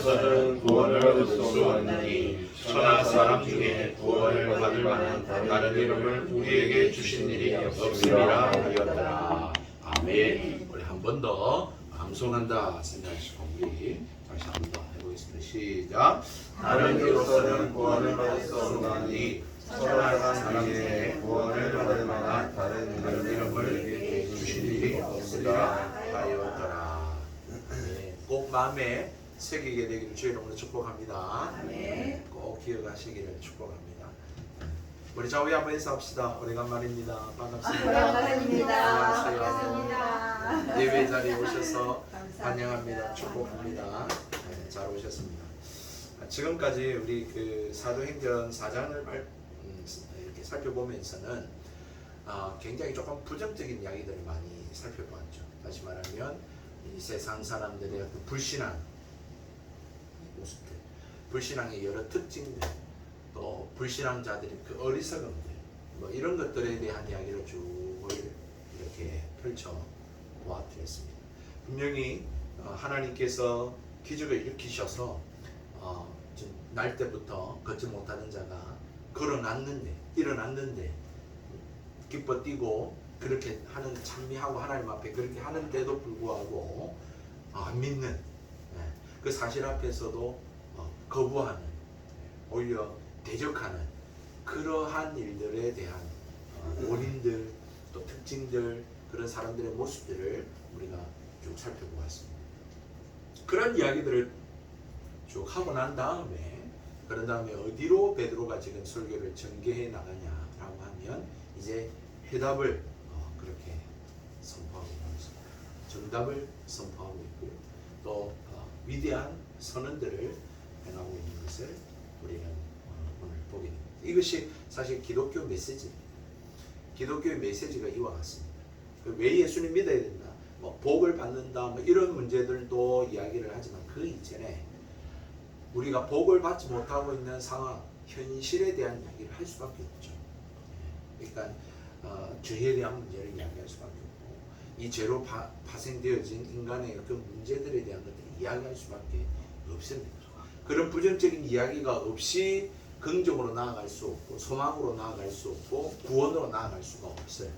이로서는 구원을 얻을 수 없나니 천하 사람 중에 구원을 받을 만한 다른 이름을 우리에게 주신 일이 없음이라 하였더라. 아멘. 우리 한 번 더 암송한다 생각하시고 우리 다시 한 번 더 해보겠습니다. 시작. 다른 이로서는 구원을 받을 수 없나니 천하 사람 중에 구원을 받을 만한 다른 이름을 우리에게 주신 일이 없으리라 하였더라. 꼭 마음에 새기게 되기를 주의 이름으로 축복합니다. 꼭 기억하시기를 축복합니다. 우리 좌우에 한번 인사합시다. 오래간만입니다. 반갑습니다. 오래간만입니다. 안녕하세요. 예배 자리에 오셔서 환영합니다. 축복합니다. 네, 잘 오셨습니다. 지금까지 우리 그 사도행전 4장을 이렇게 살펴보면서는 굉장히 조금 부정적인 이야기들을 많이 살펴보았죠. 다시 말하면 이 세상 사람들의 어떤 불신앙 모습들, 불신앙의 여러 특징들, 또 불신앙자들의 그 어리석음들, 뭐 이런 것들에 대한 이야기를 쭉 이렇게 펼쳐 보았습니다. 분명히 하나님께서 기적을 일으키셔서 날 때부터 걷지 못하는 자가 일어났는데 기뻐 뛰고 그렇게 하는 찬미하고 하나님 앞에 그렇게 하는데도 불구하고 안 믿는 그 사실 앞에서도 거부하는, 오히려 대적하는 그러한 일들에 대한 원인들, 또 특징들, 그런 사람들의 모습들을 우리가 쭉 살펴보았습니다. 그런 이야기들을 쭉 하고 난 다음에, 그런 다음에 어디로 베드로가 지금 설교를 전개해 나가냐라고 하면 이제 해답을 그렇게 선포하고 있습니다. 정답을 선포하고 있고요. 또 위대한 선언들을 행하고 있는 것을 우리는 오늘 보게 됩니다. 이것이 사실 기독교 메시지입니다. 기독교의 메시지가 이와 같습니다. 왜 예수님 믿어야 된다, 뭐 복을 받는다, 뭐 이런 문제들도 이야기를 하지만 그 이전에 우리가 복을 받지 못하고 있는 상황, 현실에 대한 이야기를 할 수밖에 없죠. 그러니까 죄에 대한 문제를 이야기할 수밖에 없고, 이 죄로 파생되어진 인간의 그 문제들에 대한 것들을 이야기할 수밖에 없습니다. 그런 부정적인 이야기가 없이 긍정으로 나아갈 수 없고, 소망으로 나아갈 수 없고, 구원으로 나아갈 수가 없어요.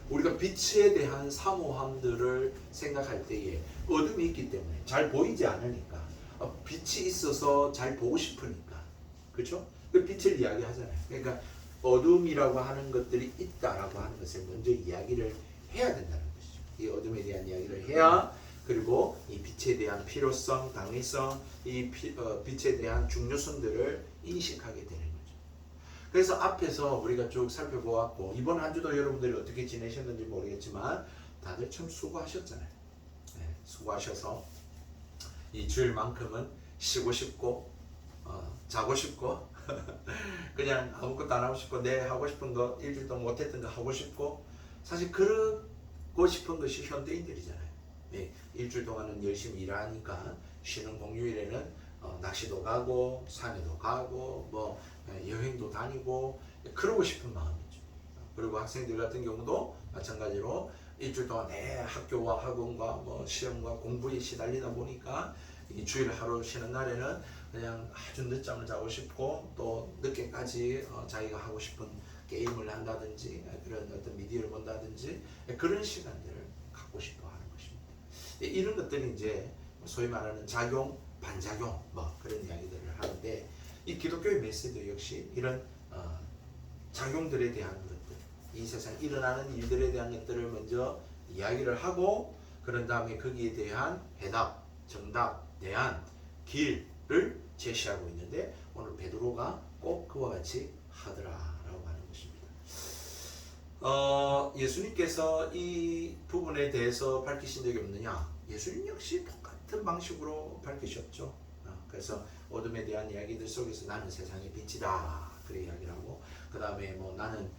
우리가 빛에 대한 사모함들을 생각할 때에 어둠이 있기 때문에 잘 보이지 않으니까, 빛이 있어서 잘 보고 싶으니까, 그렇죠? 그 빛을 이야기하잖아요. 그러니까 어둠이라고 하는 것들이 있다라고 하는 것을 먼저 이야기를 해야 된다는 것이죠. 이 어둠에 대한 이야기를 해야, 그리고 이 빛에 대한 필요성, 당위성, 이 빛에 대한 중요성들을 인식하게 되는 거죠. 그래서 앞에서 우리가 쭉 살펴보았고, 이번 한 주도 여러분들이 어떻게 지내셨는지 모르겠지만 다들 참 수고하셨잖아요. 수고하셔서 이 주일만큼은 쉬고 싶고 자고 싶고 그냥 아무것도 안 하고 싶고, 내 하고 싶은 거, 일주일 동안 못했던 거 하고 싶고, 사실 그러고 싶은 것이 현대인들이잖아요. 일주일 동안은 열심히 일하니까 쉬는 공휴일에는 낚시도 가고 산에도 가고 뭐 여행도 다니고 그러고 싶은 마음이죠. 그리고 학생들 같은 경우도 마찬가지로 일주일 동안 내 학교와 학원과 뭐 시험과 공부에 시달리다 보니까 이 주일 하루 쉬는 날에는 그냥 아주 늦잠을 자고 싶고, 또 늦게까지 자기가 하고 싶은 게임을 한다든지 그런 어떤 미디어를 본다든지 그런 시간들을 갖고 싶어 하는 것입니다. 이런 것들이 이제 소위 말하는 작용, 반작용 뭐 그런 이야기들을 하는데, 이 기독교의 메시지도 역시 이런 작용들에 대한 것들, 이 세상에 일어나는 일들에 대한 것들을 먼저 이야기를 하고, 그런 다음에 거기에 대한 해답, 정답, 대안, 길을 제시하고 있는데, 오늘 베드로가 꼭 그와 같이 하더라라고 하는 것입니다. 예수님께서 이 부분에 대해서 밝히신 적이 없느냐? 예수님 역시 똑같은 방식으로 밝히셨죠. 그래서 어둠에 대한 이야기들 속에서 나는 세상의 빛이다 그렇게 이야기를 하고, 그 다음에 뭐 나는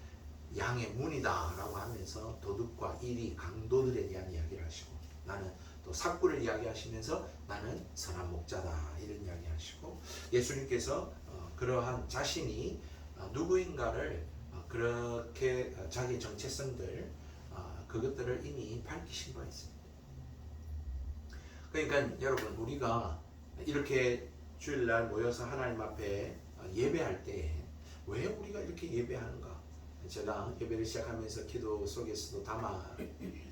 양의 문이다 라고 하면서 도둑과 이리, 강도들에 대한 이야기를 하시고, 나는 또 삭구를 이야기하시면서 나는 선한 목자다 이런 이야기 하시고, 예수님께서 그러한 자신이 누구인가를 그렇게 자기 정체성들 그것들을 이미 밝히신 바 있습니다. 그러니까 여러분, 우리가 이렇게 주일날 모여서 하나님 앞에 예배할 때 왜 우리가 이렇게 예배하는가? 제가 예배를 시작하면서 기도 속에서도 담아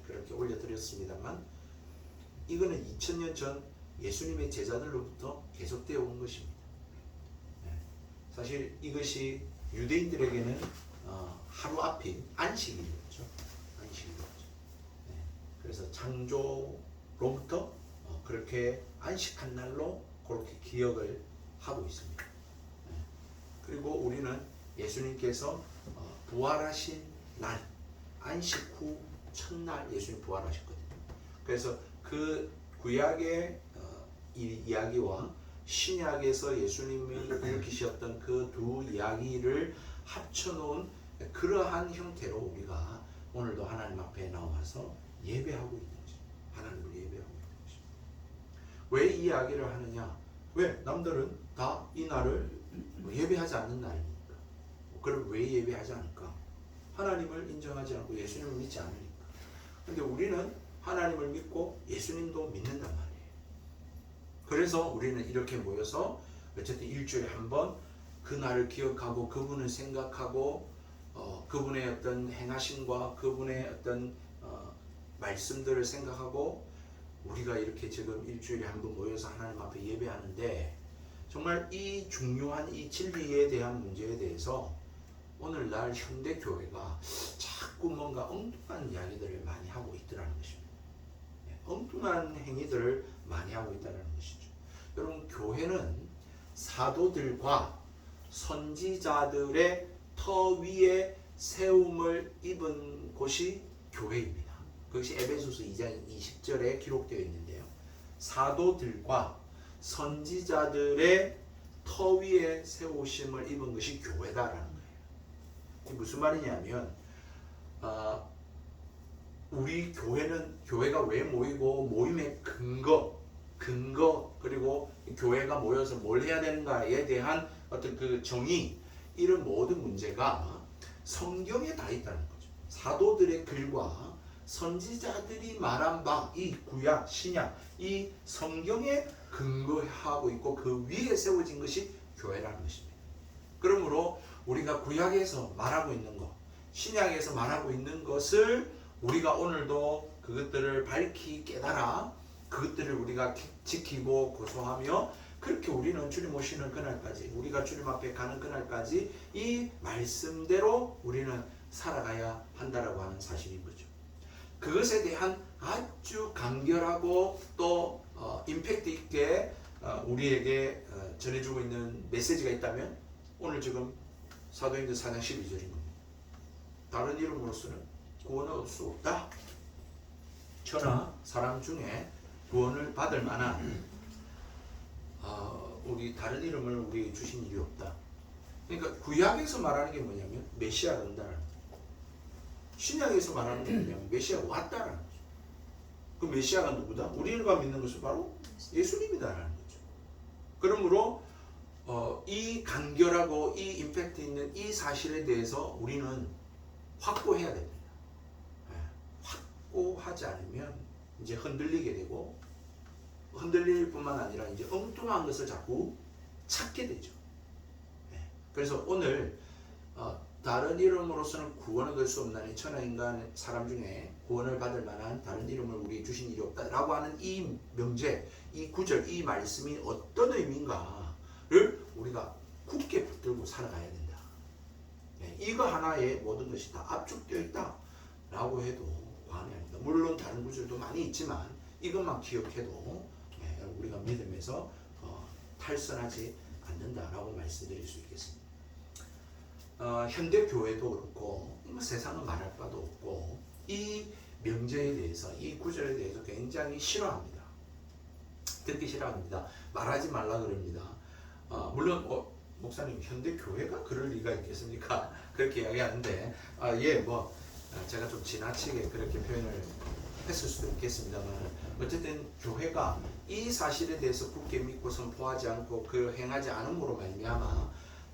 그렇게 올려드렸습니다만, 이거는 2000년 전 예수님의 제자들로부터 계속되어 온 것입니다. 사실 이것이 유대인들에게는 하루 앞인 안식일이었죠. 안식일이었죠. 그래서 창조로부터 그렇게 안식한 날로 그렇게 기억을 하고 있습니다. 그리고 우리는 예수님께서 부활하신 날, 안식 후 첫날 예수님 부활하셨거든요. 그래서 그 구약의 이 이야기와 신약에서 예수님이 일으키셨던 그 두 이야기를 합쳐놓은 그러한 형태로 우리가 오늘도 하나님 앞에 나와서 예배하고 있는 것입니다. 하나님을 예배하고 있는 것입니다. 왜 이 이야기를 하느냐? 왜? 남들은 다 이 날을 예배하지 않는 날이니까. 그럼 왜 예배하지 않을까? 하나님을 인정하지 않고 예수님을 믿지 않으니까. 근데 우리는 하나님을 믿고 예수님도 믿는단 말이에요. 그래서 우리는 이렇게 모여서 어쨌든 일주일에 한 번 그날을 기억하고 그분을 생각하고 그분의 어떤 행하심과 그분의 어떤 말씀들을 생각하고 우리가 이렇게 지금 일주일에 한 번 모여서 하나님 앞에 예배하는데, 정말 이 중요한 이 진리에 대한 문제에 대해서 오늘날 현대 교회가 자꾸 뭔가 엉뚱한 이야기들을 많이 하고 있더라는 것입니다. 엉뚱한 행위들을 많이 하고 있다는 것이죠. 여러분, 교회는 사도들과 선지자들의 터 위에 세움을 입은 곳이 교회입니다. 그것이 에베소서 2장 20절에 기록되어 있는데요. 사도들과 선지자들의 터 위에 세우심을 입은 것이 교회다라는 거예요. 무슨 말이냐면 우리 교회가 왜 모이고 모임의 근거 그리고 교회가 모여서 뭘 해야 되는가에 대한 어떤 그 정의, 이런 모든 문제가 성경에 다 있다는 거죠. 사도들의 글과 선지자들이 말한 바 이 구약, 신약, 이 성경에 근거하고 있고 그 위에 세워진 것이 교회라는 것입니다. 그러므로 우리가 구약에서 말하고 있는 것, 신약에서 말하고 있는 것을 우리가 오늘도 그것들을 밝히 깨달아 그것들을 우리가 지키고 고소하며, 그렇게 우리는 주님 오시는 그날까지, 우리가 주님 앞에 가는 그날까지 이 말씀대로 우리는 살아가야 한다라고 하는 사실인 거죠. 그것에 대한 아주 간결하고 또 임팩트 있게 우리에게 전해주고 있는 메시지가 있다면 오늘 지금 사도행전 4장 12절인 겁니다. 다른 이름으로서는 구원을 얻을 수 없다. 천하 사람 중에 구원을 받을 만한 우리 다른 이름을 우리에게 주신 일이 없다. 그러니까 구약에서 말하는 게 뭐냐면 메시아가 온다는 거죠. 신약에서 말하는 게 뭐냐면 메시아가 왔다라는 거죠. 그 메시아가 누구다? 우리가 믿는 것은 바로 예수님이다라는 거죠. 그러므로 이 간결하고 이 임팩트 있는 이 사실에 대해서 우리는 확고해야 됩니다. 확고하지 않으면 이제 흔들리게 되고, 흔들릴 뿐만 아니라 이제 엉뚱한 것을 자꾸 찾게 되죠. 그래서 오늘 다른 이름으로서는 구원을 얻을 수 없나니 천하인간 사람 중에 구원을 받을 만한 다른 이름을 우리에게 주신 일이 없다라고 하는 이 명제, 이 구절, 이 말씀이 어떤 의미인가를 우리가 굳게 붙들고 살아가야 된다. 이거 하나에 모든 것이 다 압축되어 있다라고 해도 과언이 아닙니다. 물론 다른 구절도 많이 있지만 이것만 기억해도 우리가 믿음에서 탈선하지 않는다라고 말씀드릴 수 있겠습니다. 현대 교회도 그렇고 세상은 말할 바도 없고 이 명제에 대해서, 이 구절에 대해서 굉장히 싫어합니다. 듣기 싫어합니다. 말하지 말라 그럽니다. 물론 목사님, 현대 교회가 그럴 리가 있겠습니까? 그렇게 이야기하는데 제가 좀 지나치게 그렇게 표현을 했을 수도 있겠습니다만, 어쨌든 교회가 이 사실에 대해서 굳게 믿고 선포하지 않고 그 행하지 않음으로 말미암아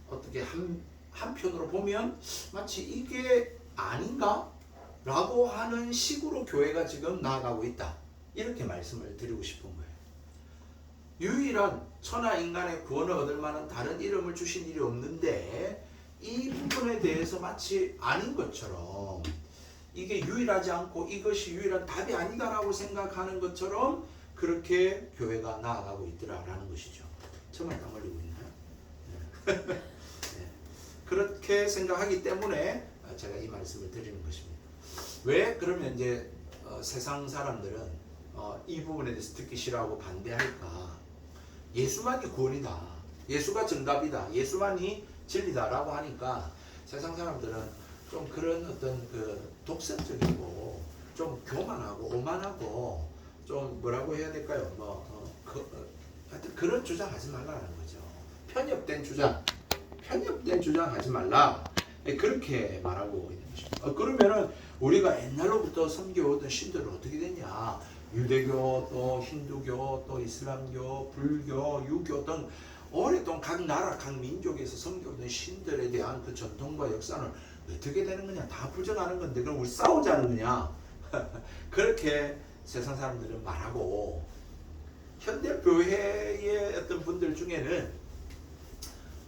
어떻게 한편으로 보면 마치 이게 아닌가? 라고 하는 식으로 교회가 지금 나아가고 있다. 이렇게 말씀을 드리고 싶은 거예요. 유일한 천하 인간의 구원을 얻을 만한 다른 이름을 주신 일이 없는데 이 부분에 대해서 마치 아닌 것처럼 이게 유일하지 않고 이것이 유일한 답이 아니다라고 생각하는 것처럼 그렇게 교회가 나아가고 있더라라는 것이죠. 정말 땀 흘리고 있나요? 네. 네. 그렇게 생각하기 때문에 제가 이 말씀을 드리는 것입니다. 왜 그러면 이제 세상 사람들은 이 부분에 대해서 듣기 싫어하고 반대할까? 예수만이 구원이다. 예수가 정답이다. 예수만이 진리다라고 하니까 세상 사람들은 좀 그런 어떤 그 독선적이고 좀 교만하고 오만하고 좀 뭐라고 해야 될까요? 하여튼 그런 주장하지 말라는 거죠. 편협된 주장 하지 말라. 그렇게 말하고 있는 것입니다. 그러면은 우리가 옛날로부터 섬겨오던 신들은 어떻게 되냐? 유대교, 또 힌두교, 또 이슬람교, 불교, 유교 등 오랫동안 각 나라, 각 민족에서 섬겨오던 신들에 대한 그 전통과 역사는 어떻게 되는 거냐? 다 부정하는 건데 그럼 우리 싸우자는 거냐? 그렇게 세상 사람들은 말하고 현대 교회의 어떤 분들 중에는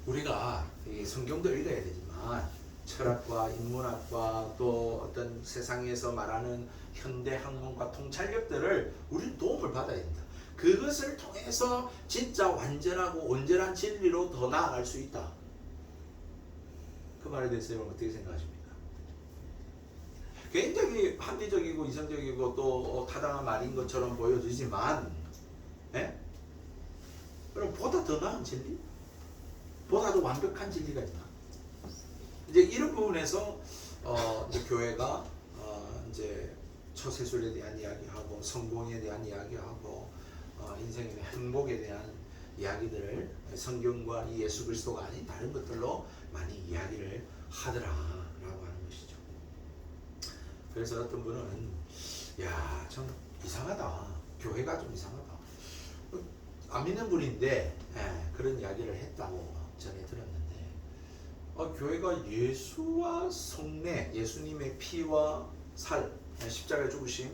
우리가 이 성경도 읽어야 되지만 철학과 인문학과 또 어떤 세상에서 말하는 현대 학문과 통찰력들을 우리는 도움을 받아야 된다. 그것을 통해서 진짜 완전하고 온전한 진리로 더 나아갈 수 있다. 그 말에 대해서 여러분 어떻게 생각하십니까? 굉장히 합리적이고 이성적이고 또 타당한 말인 것처럼 보여지지만 그럼 보다 더 나은 진리? 보다 더 완벽한 진리가 있나? 이제 이런 부분에서 이제 교회가 이제 처세술에 대한 이야기하고 성공에 대한 이야기하고 인생의 행복에 대한 이야기들을 성경과 이 예수 그리스도가 아닌 다른 것들로 많이 이야기를 하더라라고 하는 것이죠. 그래서 어떤 분은 야, 참 이상하다. 교회가 좀 이상하다. 안 믿는 분인데 그런 이야기를 했다고 전에 들었는데 교회가 예수와 성례, 예수님의 피와 살, 십자가의 죽으심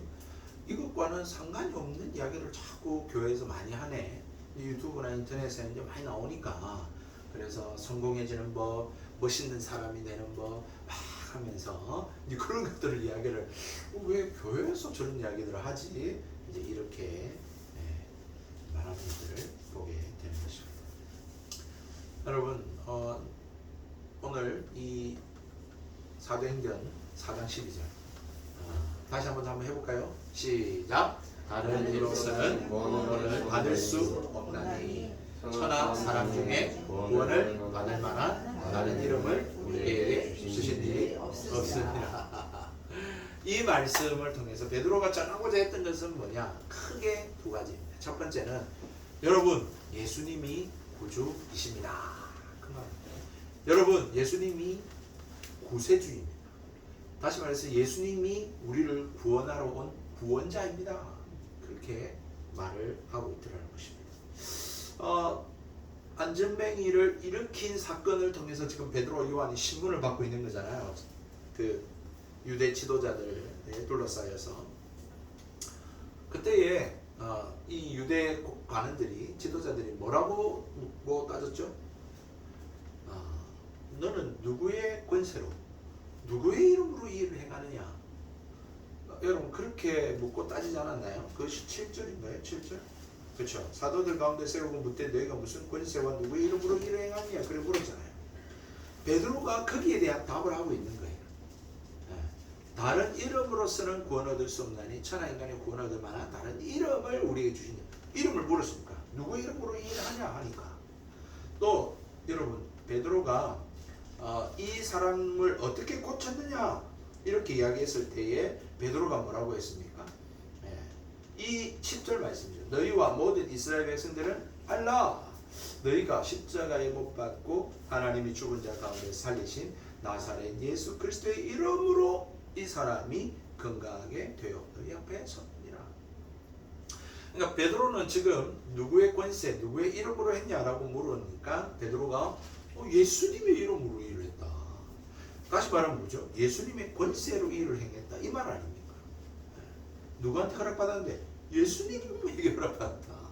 이것과는 상관이 없는 이야기를 자꾸 교회에서 많이 하네. 유튜브나 인터넷에 이제 많이 나오니까 그래서 성공해지는 법, 멋있는 사람이 되는 법 막 하면서 이제 그런 것들을 이야기를 왜 교회에서 저런 이야기들을 하지? 이제 이렇게 말하는 것들을 보게 되는 것입니다. 여러분 오늘 이 사도행전 4장 12절 다시 한번 해볼까요? 시작. 다른 이로서는 구원을 받을 수 없나니 천하 사람 중에 구원을 받을 만한 다른 이름을 우리에게 주신 일이 없습니다. 이 말씀을 통해서 베드로가 전하고자 했던 것은 뭐냐? 크게 두 가지입니다. 첫 번째는 여러분 예수님이 구주이십니다. 그 말입니다. 여러분 예수님이 구세주입니다. 다시 말해서 예수님이 우리를 구원하러 온 구원자입니다. 그렇게 말을 하고 있더라는 것입니다. 안전뱅이를 일으킨 사건을 통해서 지금 베드로 요한이 신문을 받고 있는 거잖아요. 그 유대 지도자들에 둘러싸여서 그때에 이 유대 관원들이 지도자들이 뭐라고 묻고 따졌죠? 너는 누구의 권세로 누구의 이름으로 이 일을 행하느냐? 여러분 그렇게 묻고 따지지 않았나요? 그것이 7절인가요? 7절? 그렇죠. 사도들 가운데 세우고 묻되 너희가 무슨 권세와 누구의 이름으로 일을 행하느냐? 그래 물었잖아요. 베드로가 거기에 대한 답을 하고 있는 거예요. 다른 이름으로서는 구원 얻을 수 없나니 천하 인간의 구원 얻을 만한 다른 이름을 우리에게 주시니 이름을 물었습니까? 누구의 이름으로 이 일을 하냐 하니까 또 여러분 베드로가 이 사람을 어떻게 고쳤느냐 이렇게 이야기했을 때에 베드로가 뭐라고 했습니까? 이 10절 말씀이죠. 너희와 모든 이스라엘 백성들은 알라 너희가 십자가에 못 박고 하나님이 죽은 자 가운데 살리신 나사렛 예수 그리스도의 이름으로 이 사람이 건강하게 되어 너희 앞에 섰느니라. 그러니까 베드로는 지금 누구의 권세, 누구의 이름으로 했냐라고 물으니까 베드로가 예수님의 이름으로 일을 했다. 다시 말하면 뭐죠? 예수님의 권세로 일을 행했다. 이 말 아닙니까? 누구한테 허락받았는데? 예수님에게 허락받았다.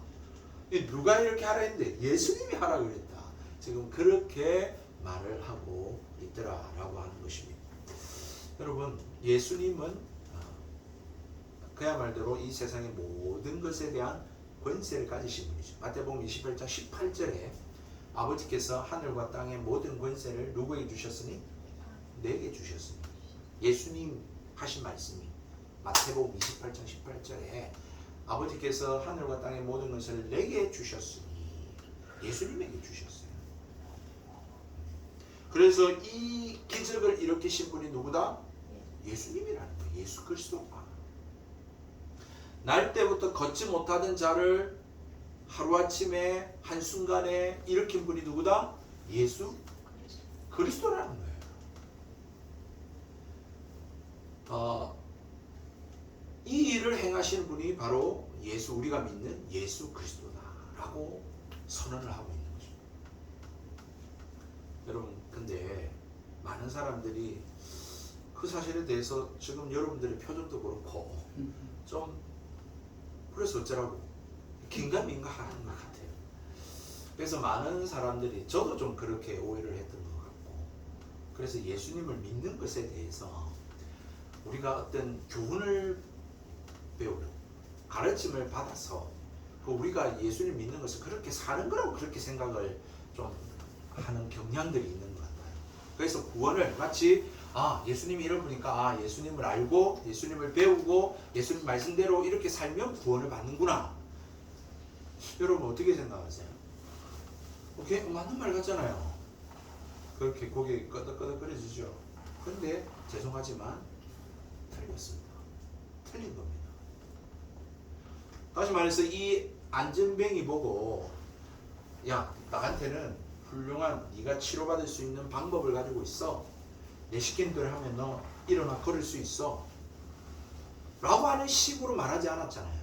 누가 이렇게 하라 했는데 예수님이 하라 그랬다. 지금 그렇게 말을 하고 있더라라고 하는 것입니다. 여러분, 예수님은 그야말로 이 세상의 모든 것에 대한 권세를 가지신 분이죠. 마태복음 28장 18절에 아버지께서 하늘과 땅의 모든 권세를 누구에게 주셨으니? 내게 주셨으니. 예수님 하신 말씀이 마태복음 28장 18절에 아버지께서 하늘과 땅의 모든 것을 내게 주셨으니 예수님에게 주셨어요. 그래서 이 기적을 일으키신 분이 누구다? 예수님이라는 거예요. 예수 그리스도가. 날 때부터 걷지 못하던 자를 하루아침에 한순간에 일으킨 분이 누구다? 예수 그리스도라는 거예요. 이 일을 행하시는 분이 바로 예수, 우리가 믿는 예수 그리스도다라고 선언을 하고 있는 거죠. 여러분, 근데 많은 사람들이 그 사실에 대해서 지금 여러분들의 표정도 그렇고 좀 그래서 어쩌라고 긴가민가 하는 것 같아요. 그래서 많은 사람들이, 저도 좀 그렇게 오해를 했던 것 같고, 그래서 예수님을 믿는 것에 대해서 우리가 어떤 교훈을 배우고 가르침을 받아서 우리가 예수님 믿는 것을 그렇게 사는 거라고 그렇게 생각을 좀 하는 경향들이 있는 것 같아요. 그래서 구원을 마치 예수님이 이런 분이니까 예수님을 알고 예수님을 배우고 예수님 말씀대로 이렇게 살면 구원을 받는구나. 여러분 어떻게 생각하세요? 오케이? 맞는 말 같잖아요. 그렇게 고개 끄덕끄덕거려지죠. 그런데 죄송하지만 틀렸습니다. 틀린 겁니다. 다시 말해서 이 안전뱅이 보고, 야, 나한테는 훌륭한, 네가 치료받을 수 있는 방법을 가지고 있어. 내 시킨 대로 하면 너 일어나 걸을 수 있어 라고 하는 식으로 말하지 않았잖아요.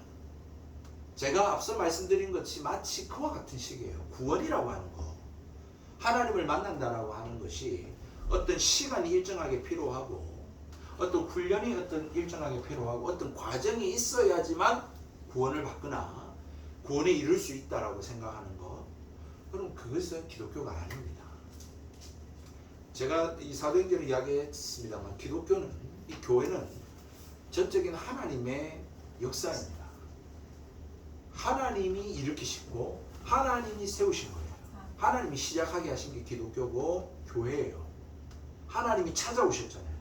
제가 앞서 말씀드린 것이 마치 그와 같은 식이에요. 구원이라고 하는 거, 하나님을 만난다라고 하는 것이 어떤 시간이 일정하게 필요하고 어떤 훈련이 어떤 일정하게 필요하고 어떤 과정이 있어야지만 구원을 받거나 구원에 이룰 수 있다라고 생각하는 것, 그럼 그것은 기독교가 아닙니다. 제가 이 사도행전을 이야기했습니다만 기독교는, 이 교회는 전적인 하나님의 역사입니다. 하나님이 일으키시고 하나님이 세우신 거예요. 하나님이 시작하게 하신 게 기독교고 교회예요. 하나님이 찾아오셨잖아요.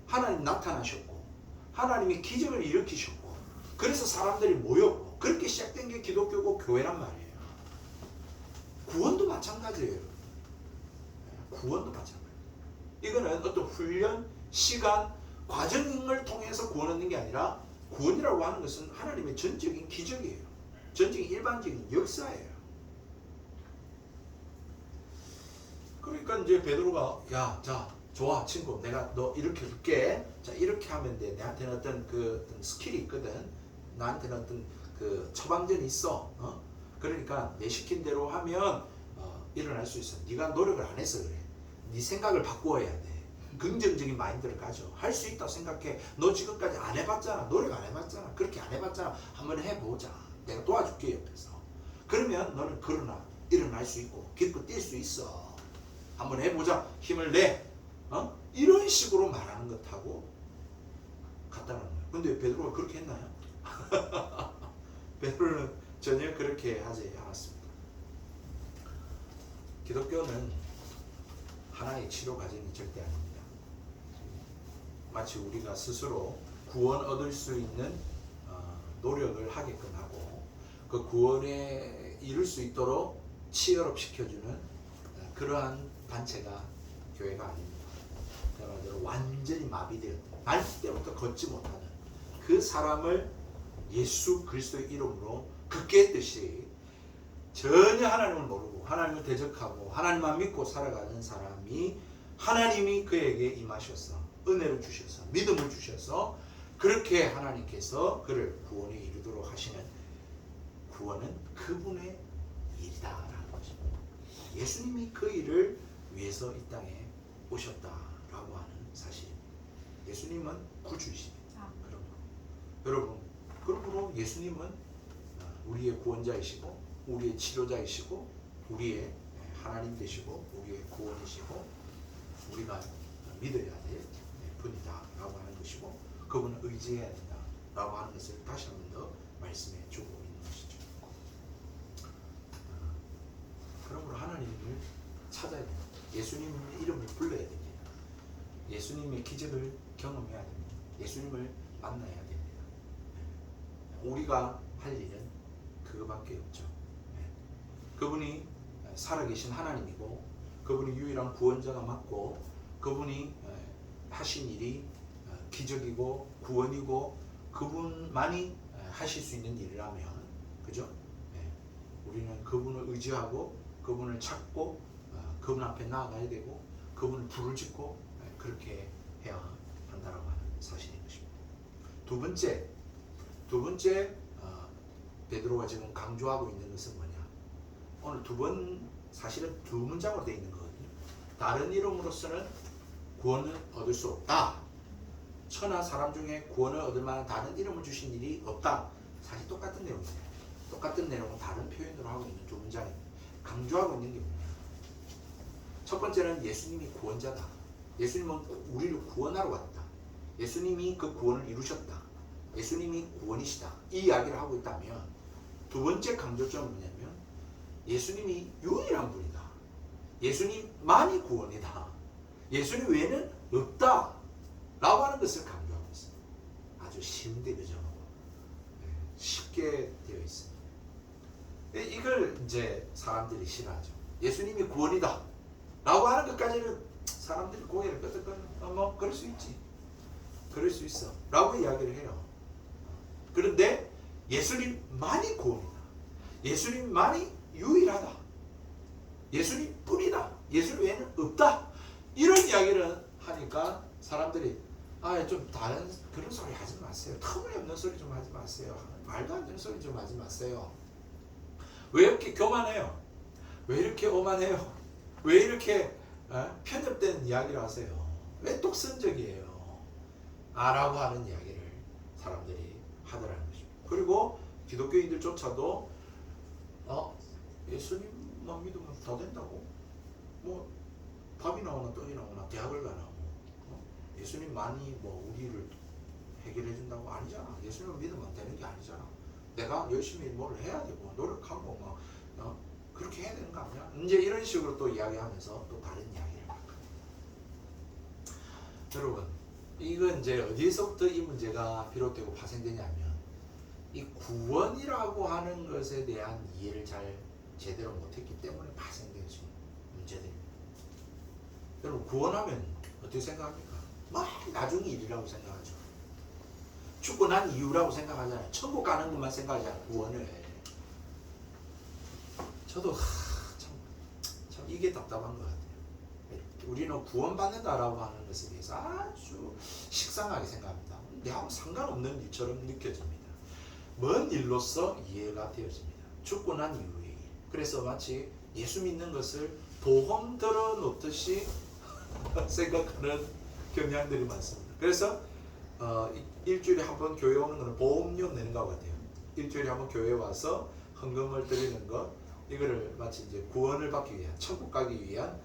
하나님 나타나셨고 하나님이 기적을 일으키셨고 그래서 사람들이 모였고 그렇게 시작된 게 기독교고 교회란 말이에요. 구원도 마찬가지예요. 구원도 마찬가지예요. 이거는 어떤 훈련, 시간, 과정을 통해서 구원 얻는 게 아니라 구원이라고 하는 것은 하나님의 전적인 기적이에요. 전적인 일반적인 역사예요. 그러니까 이제 베드로가 자 좋아 친구, 내가 너 이렇게 줄게. 자 이렇게 하면 돼. 내한테는 어떤 어떤 스킬이 있거든. 나한테는 어떤 처방전이 있어. 그러니까 내 시킨 대로 하면 일어날 수 있어. 네가 노력을 안 해서 그래. 네 생각을 바꾸어야 돼. 긍정적인 마인드를 가져. 할 수 있다고 생각해. 너 지금까지 안 해봤잖아. 노력 안 해봤잖아. 그렇게 안 해봤잖아. 한번 해보자. 내가 도와줄게 옆에서. 그러면 너는 일어날 수 있고 기껏 뛸 수 있어. 한번 해보자. 힘을 내. 이런 식으로 말하는 것하고 같다는 거예요. 근데 베드로가 그렇게 했나요? 베드로는 전혀 그렇게 하지 않았습니다. 기독교는 하나의 치료 과정이 절대 아닙니다. 마치 우리가 스스로 구원 얻을 수 있는 노력을 하게끔 하고 그 구원에 이룰 수 있도록 치열업 시켜주는 그러한 단체가 교회가 아닙니다. 그야말로 완전히 마비되었다. 날 때부터 걷지 못하는 그 사람을 예수 그리스도의 이름으로 걷게 했듯이 전혀 하나님을 모르고 하나님을 대적하고 하나님만 믿고 살아가는 사람이 하나님이 그에게 임하셔서 은혜를 주셔서 믿음을 주셔서 그렇게 하나님께서 그를 구원에 이르도록 하시는, 구원은 그분의 일이다라는 것입니다. 예수님이 그 일을 위해서 이 땅에 오셨다라고 하는 사실입니다. 예수님은 구주이십니다. 여러분, 그러므로 예수님은 우리의 구원자이시고 우리의 치료자이시고 우리의 하나님 되시고 우리의 구원이시고 우리가 믿어야 될 분이다 라고 하는 것이고 그분을 의지해야 된다 라고 하는 것을 다시 한 번 더 말씀해 주고 있는 것이죠. 그러므로 하나님을 찾아야 됩니다. 예수님 이름을 불러야 됩니다. 예수님의 기적을 경험해야 됩니다. 예수님을 만나야 됩니다. 우리가 할 일은 그거밖에 없죠. 그분이 살아계신 하나님이고 그분이 유일한 구원자가 맞고 그분이 하신 일이 기적이고 구원이고 그분만이 하실 수 있는 일이라면 그죠? 우리는 그분을 의지하고 그분을 찾고 그분 앞에 나아가야 되고 그분을 불을 짓고 그렇게 해야 한다라고 하는 사실인 것입니다. 두 번째 베드로가 지금 강조하고 있는 것은 뭐냐? 오늘 사실은 두 문장으로 되어 있는 거거든요. 다른 이름으로서는 구원을 얻을 수 없다. 천하 사람 중에 구원을 얻을 만한 다른 이름을 주신 일이 없다. 사실 똑같은 내용이에요. 똑같은 내용은 다른 표현으로 하고 있는 두 문장입니다. 강조하고 있는 게 뭐냐? 첫 번째는 예수님이 구원자다. 예수님은 우리를 구원하러 왔다. 예수님이 그 구원을 이루셨다. 예수님이 구원이시다. 이 이야기를 하고 있다면 두 번째 강조점은 뭐냐면 예수님이 유일한 분이다. 예수님만이 구원이다. 예수님 외에는 없다. 라고 하는 것을 강조하고 있습니다. 아주 쉬운데 그죠? 쉽게 되어 있습니다. 이걸 이제 사람들이 싫어하죠. 예수님이 구원이다. 라고 하는 것까지는 사람들이 고개를 끄덕끄덕 뭐 그럴 수 있지. 그럴 수 있어. 라고 이야기를 해요. 그런데 예수님만이 구원이다. 예수님만이 유일하다. 예수님뿐이다. 예수님 외에는 없다. 이런 이야기를 하니까 사람들이 좀 다른 그런 소리 하지 마세요. 터무니없는 소리 좀 하지 마세요. 말도 안 되는 소리 좀 하지 마세요. 왜 이렇게 교만해요? 왜 이렇게 오만해요? 왜 이렇게 편협된 이야기를 하세요? 왜 독선적이에요? 라고 하는 이야기를 사람들이 하더라는 것입니다. 그리고 기독교인들조차도 예수님만 믿으면 다 된다고? 뭐 밥이 나오나 떡이 나오나 대학을 가나 예수님만이 우리를 해결해 준다고? 아니잖아. 예수님을 믿으면 되는 게 아니잖아. 내가 열심히 뭘 해야 되고 노력하고 그렇게 해야 되는 거 아니야? 이제 이런 식으로 또 이야기하면서 또 다른 이야기를 합니다. 여러분, 이건 이제 어디에서부터 이 문제가 비롯되고 파생되냐면 이 구원이라고 하는 것에 대한 이해를 제대로 못했기 때문에 파생된 문제들입니다. 여러분, 구원하면 어떻게 생각합니까? 막 나중 일이라고 생각하죠. 죽고 난 이유라고 생각하잖아요. 천국 가는 것만 생각하잖아요. 구원을. 저도 참 이게 답답한 것 같아요. 우리는 구원받는다라고 하는 것에 대해서 아주 식상하게 생각합니다. 내하고 상관없는 일처럼 느껴집니다. 먼 일로서 이해가 되어집니다. 죽고 난 이후에. 그래서 마치 예수 믿는 것을 보험 들어놓듯이 생각하는 경향들이 많습니다. 그래서 일주일에 한 번 교회 오는 것은 보험료 내는 것 같아요. 일주일에 한 번 교회 와서 헌금을 드리는 것, 이거를 마치 이제 구원을 받기 위한, 천국 가기 위한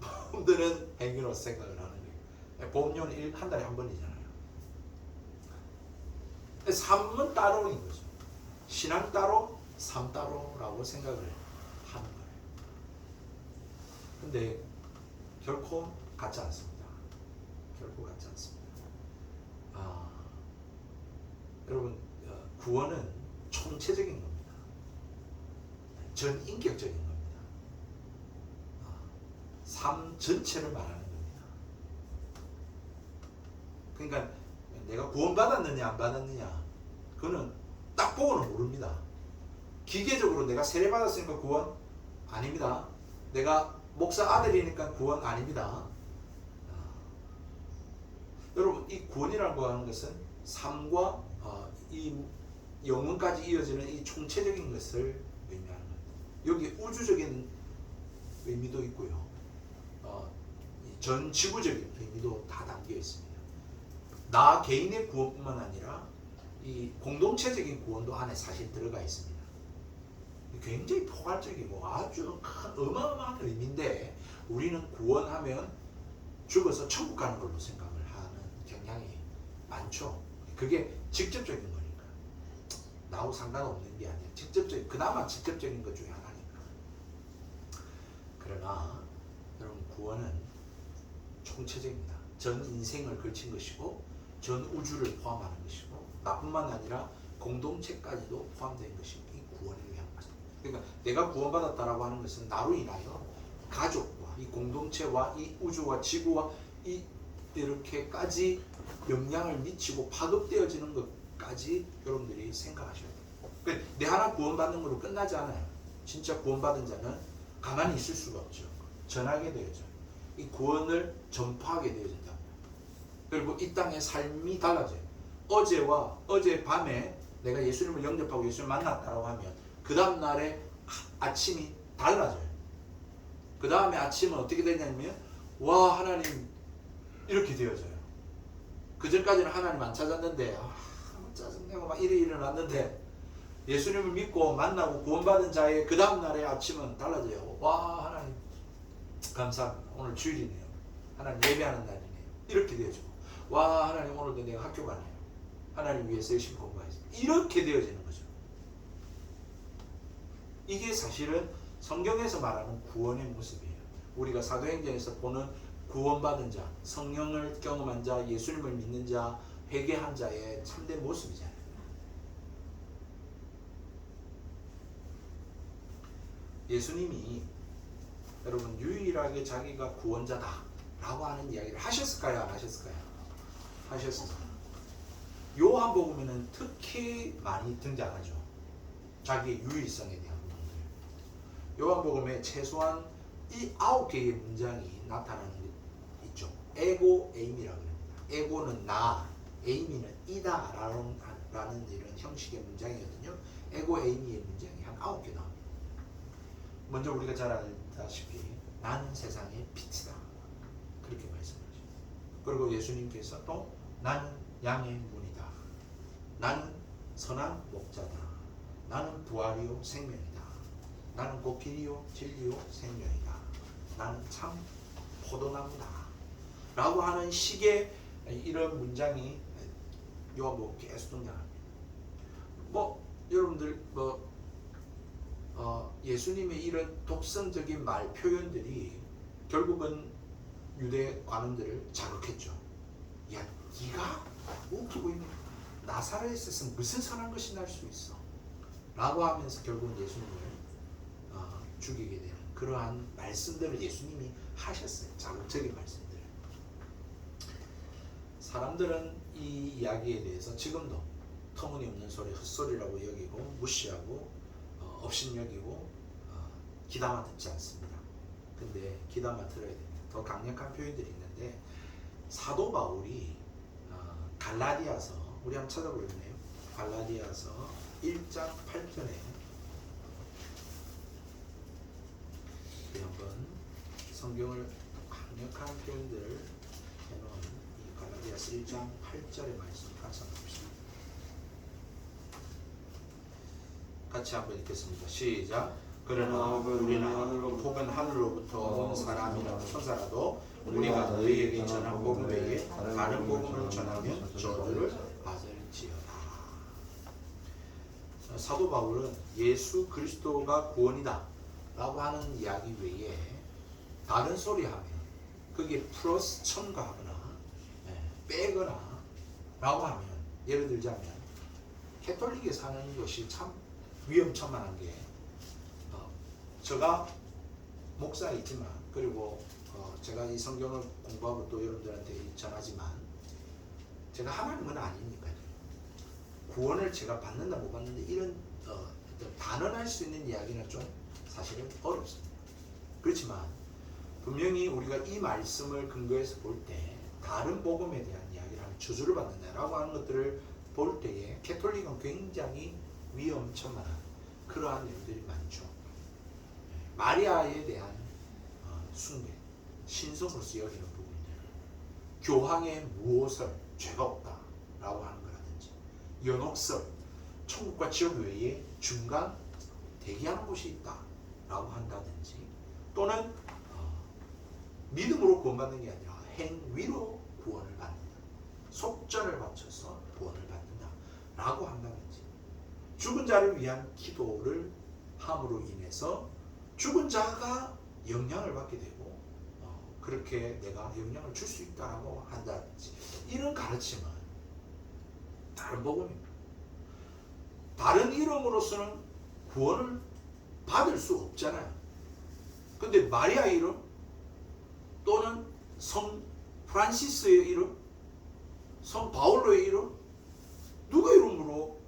보험 드는 행위로 생각을 하는 거예요. 보험료는 한 달에 한 번이잖아요. 삶은 따로인 거죠. 신앙 따로, 삶 따로라고 생각을 하는 거예요. 근데 결코 같지 않습니다. 결코 같지 않습니다. 여러분, 구원은 총체적인 겁니다. 전인격적인 겁니다. 삶 전체를 말하는 겁니다. 그러니까 내가 구원받았느냐 안 받았느냐 그거는 딱 보고는 모릅니다. 기계적으로 내가 세례받았으니까 구원 아닙니다. 내가 목사 아들이니까 구원 아닙니다. 여러분, 이 구원이라고 하는 것은 삶과 이 영혼까지 이어지는 이 총체적인 것을 의미하는 겁니다. 여기 우주적인 의미도 있고요. 전 지구적인 의미도 다 담겨 있습니다. 나 개인의 구원뿐만 아니라 이 공동체적인 구원도 안에 사실 들어가 있습니다. 굉장히 포괄적이고 아주 큰 어마어마한 의미인데 우리는 구원하면 죽어서 천국 가는 걸로 생각을 하는 경향이 많죠. 그게 직접적인 거니까. 나하고 상관없는 게 아니야. 직접적인, 그나마 직접적인 것 중에 하나니까. 그러나 여러분, 구원은 총체적입니다. 전 인생을 걸친 것이고 전 우주를 포함하는 것이고 나뿐만 아니라 공동체까지도 포함된 것이 이 구원을 위한 것입니다. 그러니까 내가 구원받았다라고 하는 것은 나로 인하여 가족과 이 공동체와 이 우주와 지구와 이렇게까지 영향을 미치고 파급되어지는 것까지 여러분들이 생각하셔야 돼요. 그러니까 내 하나 구원받는 것으로 끝나지 않아요. 진짜 구원받은 자는 가만히 있을 수가 없죠. 전하게 되어져. 이 구원을 전파하게 되어진다. 그리고 이 땅의 삶이 달라져요. 어젯밤에 내가 예수님을 영접하고 예수님을 만났다고 하면 그 다음 날에 아침이 달라져요. 그 다음에 아침은 어떻게 되냐면 와, 하나님, 이렇게 되어져요. 그 전까지는 하나님 안 찾았는데 짜증내고 막 이래 일어났는데 예수님을 믿고 만나고 구원받은 자의 그 다음 날의 아침은 달라져요. 와, 하나님 감사합니다. 오늘 주일이네요. 하나님 예배하는 날이네요. 이렇게 되어지고, 와, 하나님 오늘도 내가 학교 가네요. 하나님 위해서 열심히 공부하겠습니다. 이렇게 되어지는 거죠. 이게 사실은 성경에서 말하는 구원의 모습이에요. 우리가 사도행전에서 보는 구원받은 자, 성령을 경험한 자, 예수님을 믿는 자, 회개한 자의 참된 모습이잖아요. 예수님이 여러분 유일하게 자기가 구원자다 라고 하는 이야기를 하셨을까요? 안 하셨을까요? 하셨습니다. 요한복음에는 특히 많이 등장하죠. 자기의 유일성에 대한 부분들. 요한복음에 최소한 이 9개의 문장이 나타나는 게 있죠. 에고 에임이라고 합니다. 에고는 나, 에임이는 이다 라는 이런 형식의 문장이거든요. 에고 에임의 문장이 한 9개 나옵니다. 먼저 우리가 잘 알다시피 나는 세상의 빛이다. 그렇게 말씀하죠. 그리고 예수님께서 또 나는 양의 문이다. 나는 선한 목자다. 나는 부활이요 생명이다. 나는 곧 길이요 진리요 생명이다. 나는 참 포도나무다. 라고 하는 식의 이런 문장이 요한복음 계속 등장합니다. 여러분들 예수님의 이런 독선적인 말 표현들이 결국은 유대 관원들을 자극했죠. 야, 네가 웃기고 있는 나사렛에서 무슨 선한 것이 날 수 있어? 라고 하면서 결국은 예수님을 죽이게 되는 그러한 말씀들을 예수님이 하셨어요. 자극적인 말씀들을. 사람들은 이 이야기에 대해서 지금도 터무니없는 소리, 헛소리라고 여기고 무시하고 업신여기고 귀담아 듣지 않습니다. 근데 귀담아 들어야 됩니다. 더 강력한 표현들이 있는데 사도 바울이 갈라디아서, 우리 한번 찾아볼래요? 갈라디아서 1장 8절에 한번 성경을 강력한 표현들을 해놓은 이 갈라디아서 1장 8절의 말씀 같이 한번 봅시다. 같이 한번 읽겠습니다. 시작. 그러나 우리는 혹은 하늘로부터 온 사람이나 천사라도 우리가 너희에게 전한 복음 외에 다른 복음을 전하면 저주를 받을지어다. 사도 바울은 예수 그리스도가 구원이다 라고 하는 이야기 외에 다른 소리 하면 거기에 플러스 첨가하거나 빼거나 라고 하면, 예를 들자면 캐톨릭에 사는 것이 참 위험천만한 게 제가 목사이지만, 그리고 제가 이 성경을 공부하고 또 여러분들한테 전하지만 제가 하나님은 아니니까요. 구원을 제가 받는다 못 받는다 이런 단언할 수 있는 이야기는 좀 사실은 어렵습니다. 그렇지만 분명히 우리가 이 말씀을 근거해서 볼 때 다른 복음에 대한 이야기를 하면 저주를 받는다라고 하는 것들을 볼 때에 캐톨릭은 굉장히 위험천만한 그러한 내용들이 많죠. 마리아에 대한 숭배, 신성으로서 여기는 부분들, 교황의 무엇을 죄가 없다라고 하는 거라든지, 연옥설, 천국과 지옥 외에 중간 대기하는 곳이 있다라고 한다든지, 또는 믿음으로 구원받는 게 아니라 행위로 구원을 받는다, 속전을 바쳐서 구원을 받는다라고 한다든지, 죽은 자를 위한 기도를 함으로 인해서 죽은 자가 영향을 받게 되고 그렇게 내가 영향을 줄 수 있다라고 한다든지, 이런 가르침은 다른 복음입니다. 다른 이름으로서는 구원을 받을 수 없잖아요. 근데 마리아의 이름 또는 성 프란시스의 이름, 성 바울로의 이름, 누구 이름으로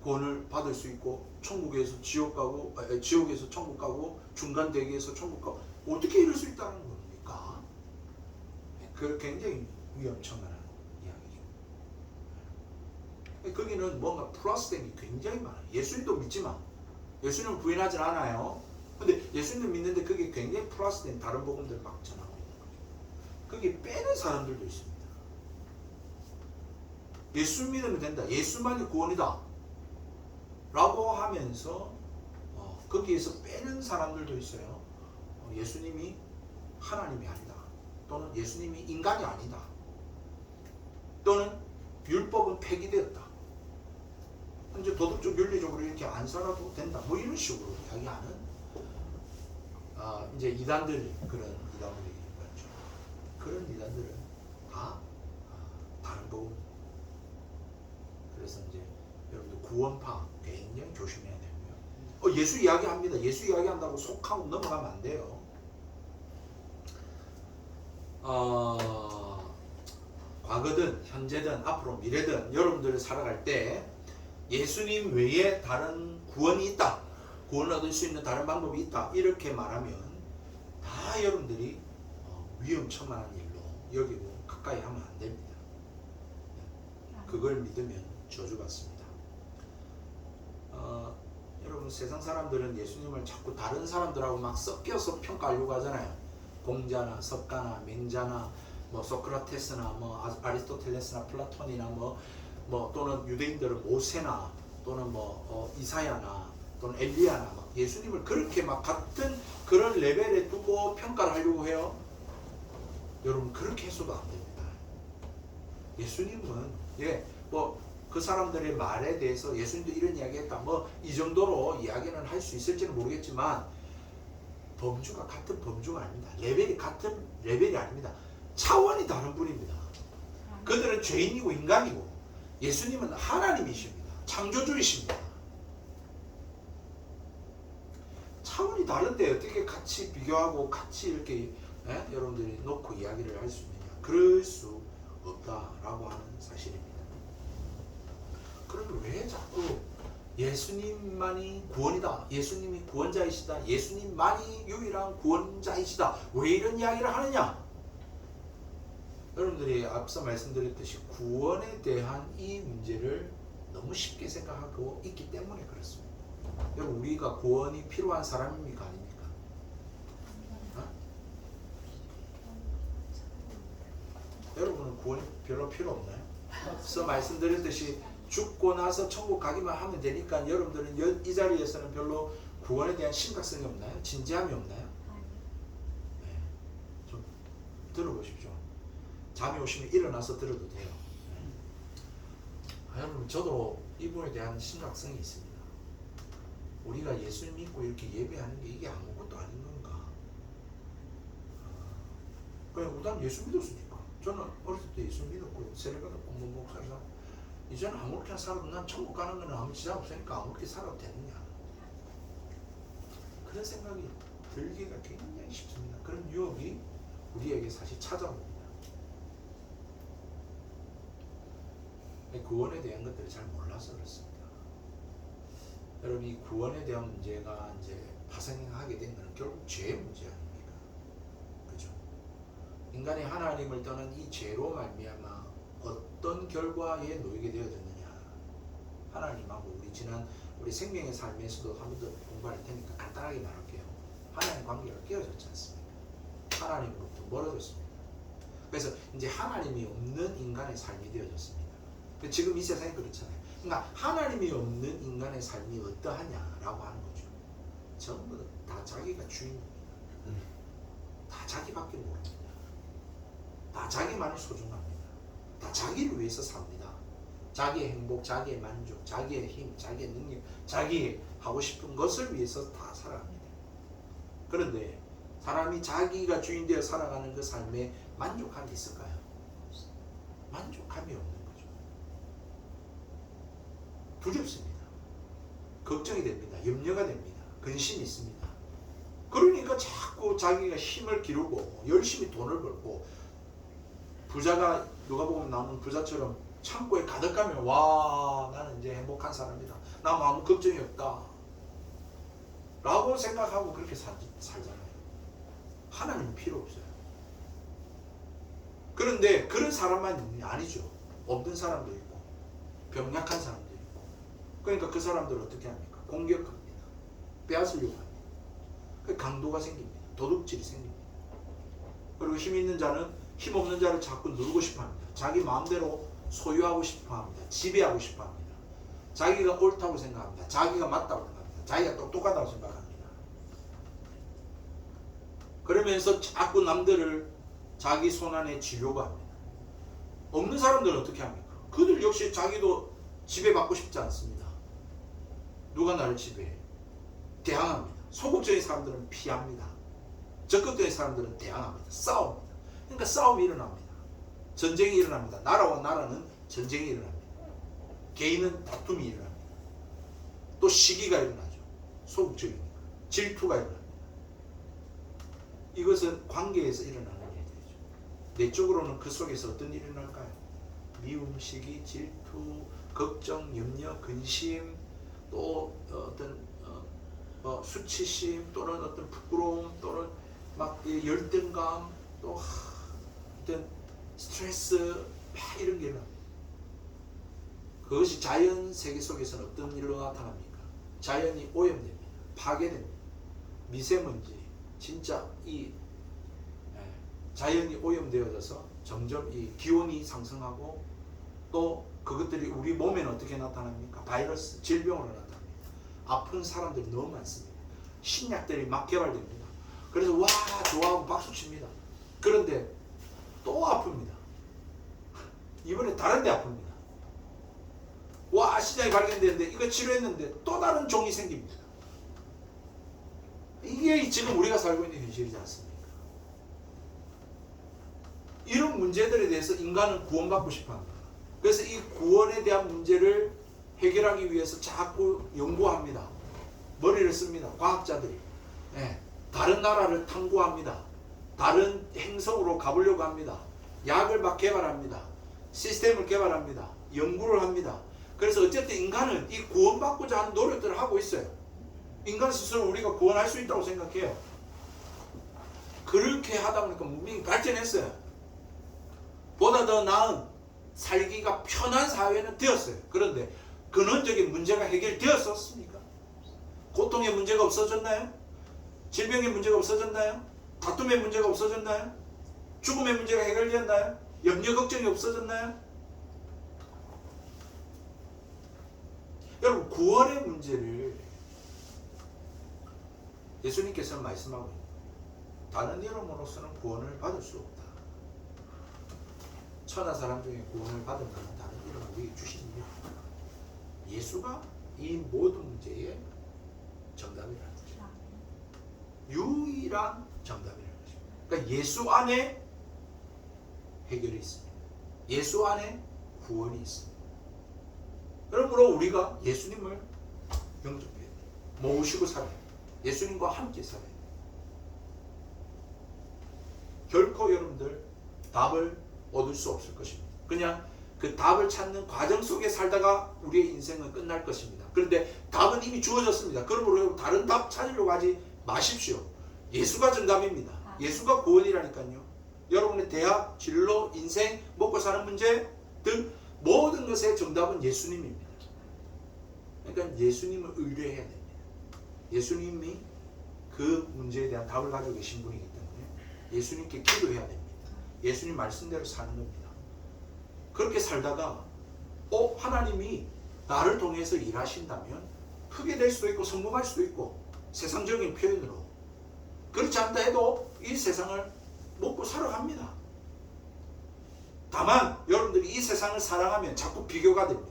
구원을 받을 수 있고 천국에서 지옥 가고 지옥에서 천국 가고 중간 대기에서 천국 가고 어떻게 이럴 수 있다는 겁니까? 그 굉장히 위험천만한 이야기죠. 거기는 뭔가 플러스된 게 굉장히 많아요. 예수님도 믿지만 예수님은 부인하진 않아요. 근데 예수님 믿는데 그게 굉장히 플러스된 다른 복음들 막 전하고 있는 거죠. 거기 빼는 사람들도 있습니다. 예수 믿으면 된다, 예수만이 구원이다 라고 하면서 거기에서 빼는 사람들도 있어요. 예수님이 하나님이 아니다, 또는 예수님이 인간이 아니다, 또는 율법은 폐기되었다, 이제 도덕적 윤리적으로 이렇게 안 살아도 된다, 뭐 이런 식으로 이야기하는 이제 이단들, 그런 이단들이 있죠. 그런 이단들은 다 다른 거고, 그래서 이제 여러분들 구원파 굉장히 조심해야 되고요. 예수 이야기합니다. 예수 이야기한다고 속하고 넘어가면 안 돼요. 과거든 현재든 앞으로 미래든 여러분들이 살아갈 때 예수님 외에 다른 구원이 있다, 구원을 얻을 수 있는 다른 방법이 있다, 이렇게 말하면 다 여러분들이 위험천만한 일로 여기고 가까이 하면 안 됩니다. 그걸 믿으면 저주받습니다. 여러분, 세상 사람들은 예수님을 자꾸 다른 사람들하고 막 섞여서 평가하려고 하잖아요. 공자나 석가나 맹자나 뭐 소크라테스나 뭐 아리스토텔레스나 플라톤이나 뭐 또는 유대인들은 모세나 또는 이사야나 또는 엘리야나 막 예수님을 그렇게 막 같은 그런 레벨에 두고 평가를 하려고 해요. 여러분, 그렇게 해서도 안 됩니다. 예수님은 그 사람들의 말에 대해서 예수님도 이런 이야기했다, 이 정도로 이야기는 할 수 있을지는 모르겠지만 범주가 같은 범주가 아닙니다. 레벨이 같은 레벨이 아닙니다. 차원이 다른 분입니다. 그들은 죄인이고 인간이고 예수님은 하나님이십니다. 창조주이십니다. 차원이 다른데 어떻게 같이 비교하고 같이 이렇게 여러분들이 놓고 이야기를 할 수 있느냐? 그럴 수 없다라고 하는 사실입니다. 그런데 왜 자꾸 예수님만이 구원이다, 예수님이 구원자이시다, 예수님만이 유일한 구원자이시다, 왜 이런 이야기를 하느냐? 여러분들이 앞서 말씀드렸듯이 구원에 대한 이 문제를 너무 쉽게 생각하고 있기 때문에 그렇습니다. 여러분, 우리가 구원이 필요한 사람입니까, 아닙니까? 여러분은 구원이 별로 필요 없나요? 앞서 말씀드렸듯이 죽고 나서 천국 가기만 하면 되니까 여러분들은 이 자리에서는 별로 구원에 대한 심각성이 없나요? 진지함이 없나요? 네. 좀 들어보십시오. 잠이 오시면 일어나서 들어도 돼요. 여러분, 저도 이분에 대한 심각성이 있습니다. 우리가 예수 믿고 이렇게 예배하는 게 이게 아무것도 아닌 건가? 그냥 우선 예수 믿었으니까. 저는 어렸을 때 예수 믿었고 세례받았고 목사님, 이제는 아무렇게나 살아도 난 천국 가는 거는 아무 지장 없으니까 아무렇게 살아도 되느냐, 그런 생각이 들기가 굉장히 쉽습니다. 그런 유혹이 우리에게 사실 찾아옵니다. 구원에 대한 것들을 잘 몰라서 그렇습니다. 여러분, 이 구원에 대한 문제가 이제 파생하게 된 것은 결국 죄의 문제 아닙니까? 그죠? 인간이 하나님을 떠난 이 죄로 말미암아 어떤 결과에 놓이게 되어졌느냐? 하나님하고 우리 생명의 삶에서도 한 번 더 공부할 테니까 간단하게 말할게요. 하나님 관계가 깨어졌지 않습니까? 하나님으로부터 멀어졌습니다. 그래서 이제 하나님이 없는 인간의 삶이 되어졌습니다. 지금 이 세상이 그렇잖아요. 그러니까 하나님이 없는 인간의 삶이 어떠하냐라고 하는 거죠. 전부 다 자기가 주인입니다. 다 자기밖에 모릅니다. 다 자기만이 소중합니다. 다 자기를 위해서 삽니다. 자기의 행복, 자기의 만족, 자기의 힘, 자기의 능력, 자기 하고 싶은 것을 위해서 다 살아갑니다. 그런데 사람이 자기가 주인 되어 살아가는 그 삶에 만족함이 있을까요? 만족함이 없는 거죠. 두렵습니다. 걱정이 됩니다. 염려가 됩니다. 근심이 있습니다. 그러니까 자꾸 자기가 힘을 기르고 열심히 돈을 벌고, 부자가 누가복음 나오는 부자처럼 창고에 가득하면 와, 나는 이제 행복한 사람이다, 나 아무 걱정이 없다 라고 생각하고 그렇게 살잖아요. 하나님은 필요 없어요. 그런데 그런 사람만 아니죠. 없는 사람도 있고 병약한 사람도 있고. 그러니까 그 사람들을 어떻게 합니까? 공격합니다. 빼앗으려고 합니다. 강도가 생깁니다. 도둑질이 생깁니다. 그리고 힘 있는 자는 힘 없는 자를 자꾸 누르고 싶어 합니다. 자기 마음대로 소유하고 싶어 합니다. 지배하고 싶어 합니다. 자기가 옳다고 생각합니다. 자기가 맞다고 생각합니다. 자기가 똑똑하다고 생각합니다. 그러면서 자꾸 남들을 자기 손안에 쥐려고 합니다. 없는 사람들은 어떻게 합니까? 그들 역시 자기도 지배받고 싶지 않습니다. 누가 나를 지배해? 대항합니다. 소극적인 사람들은 피합니다. 적극적인 사람들은 대항합니다. 싸웁니다. 그러니까 싸움이 일어납니다. 전쟁이 일어납니다. 나라와 나라는 전쟁이 일어납니다. 개인은 다툼이 일어납니다. 또 시기가 일어나죠. 소극적이니까. 질투가 일어납니다. 이것은 관계에서 일어나는 일들이죠. 내적으로는 그 속에서 어떤 일이 일어날까요? 미움, 시기, 질투, 걱정, 염려, 근심, 또 어떤 수치심, 또는 어떤 부끄러움, 또는 막 열등감, 또 어떤 스트레스, 막 이런 게 일어납니다. 그것이 자연 세계 속에서는 어떤 일로 나타납니까? 자연이 오염됩니다. 파괴됩니다. 미세먼지, 진짜 이 자연이 오염되어져서 점점 이 기온이 상승하고, 또 그것들이 우리 몸에는 어떻게 나타납니까? 바이러스, 질병으로 나타납니다. 아픈 사람들이 너무 많습니다. 신약들이 막 개발됩니다. 그래서 와, 좋아하고 박수 칩니다. 그런데 또 아픕니다. 이번에 다른 데 아픕니다. 와, 신약이 발견되는데 이거 치료했는데 또 다른 종이 생깁니다. 이게 지금 우리가 살고 있는 현실이지 않습니까? 이런 문제들에 대해서 인간은 구원받고 싶어 합니다. 그래서 이 구원에 대한 문제를 해결하기 위해서 자꾸 연구합니다. 머리를 씁니다. 과학자들이. 다른 나라를 탐구합니다. 다른 행성으로 가보려고 합니다. 약을 막 개발합니다. 시스템을 개발합니다. 연구를 합니다. 그래서 어쨌든 인간은 이 구원받고자 하는 노력들을 하고 있어요. 인간 스스로 우리가 구원할 수 있다고 생각해요. 그렇게 하다 보니까 문명이 발전했어요. 보다 더 나은 살기가 편한 사회는 되었어요. 그런데 근원적인 문제가 해결되었었습니까? 고통의 문제가 없어졌나요? 질병의 문제가 없어졌나요? 다툼의 문제가 없어졌나요? 죽음의 문제가 해결되었나요? 염려 걱정이 없어졌나요? 여러분, 구원의 문제를 예수님께서는 말씀하고 있습니다. 다른 이름으로서는 구원을 받을 수 없다. 천하 사람 중에 구원을 받은 자는 다른 이름을 우리에게 주십니다. 예수가 이 모든 문제의 정답이라는 것입니다. 유일한 정답이라는 것입니다. 그러니까 예수 안에 해결이 있습니다. 예수 안에 구원이 있습니다. 그러므로 우리가 예수님을 영접해야 돼요. 모시고 살아야 돼요. 예수님과 함께 살아야 돼요. 결코 여러분들 답을 얻을 수 없을 것입니다. 그냥 그 답을 찾는 과정 속에 살다가 우리의 인생은 끝날 것입니다. 그런데 답은 이미 주어졌습니다. 그러므로 다른 답 찾으려고 하지 마십시오. 예수가 정답입니다. 예수가 구원이라니까요. 여러분의 대학, 진로, 인생, 먹고 사는 문제 등 모든 것의 정답은 예수님입니다. 그러니까 예수님을 의뢰해야 됩니다. 예수님이 그 문제에 대한 답을 가지고 계신 분이기 때문에 예수님께 기도해야 됩니다. 예수님 말씀대로 사는 겁니다. 그렇게 살다가 하나님이 나를 통해서 일하신다면 크게 될 수도 있고 성공할 수도 있고 세상적인 표현으로. 그렇지 않다 해도 이 세상을 먹고 살아갑니다. 다만 여러분들이 이 세상을 사랑하면 자꾸 비교가 됩니다.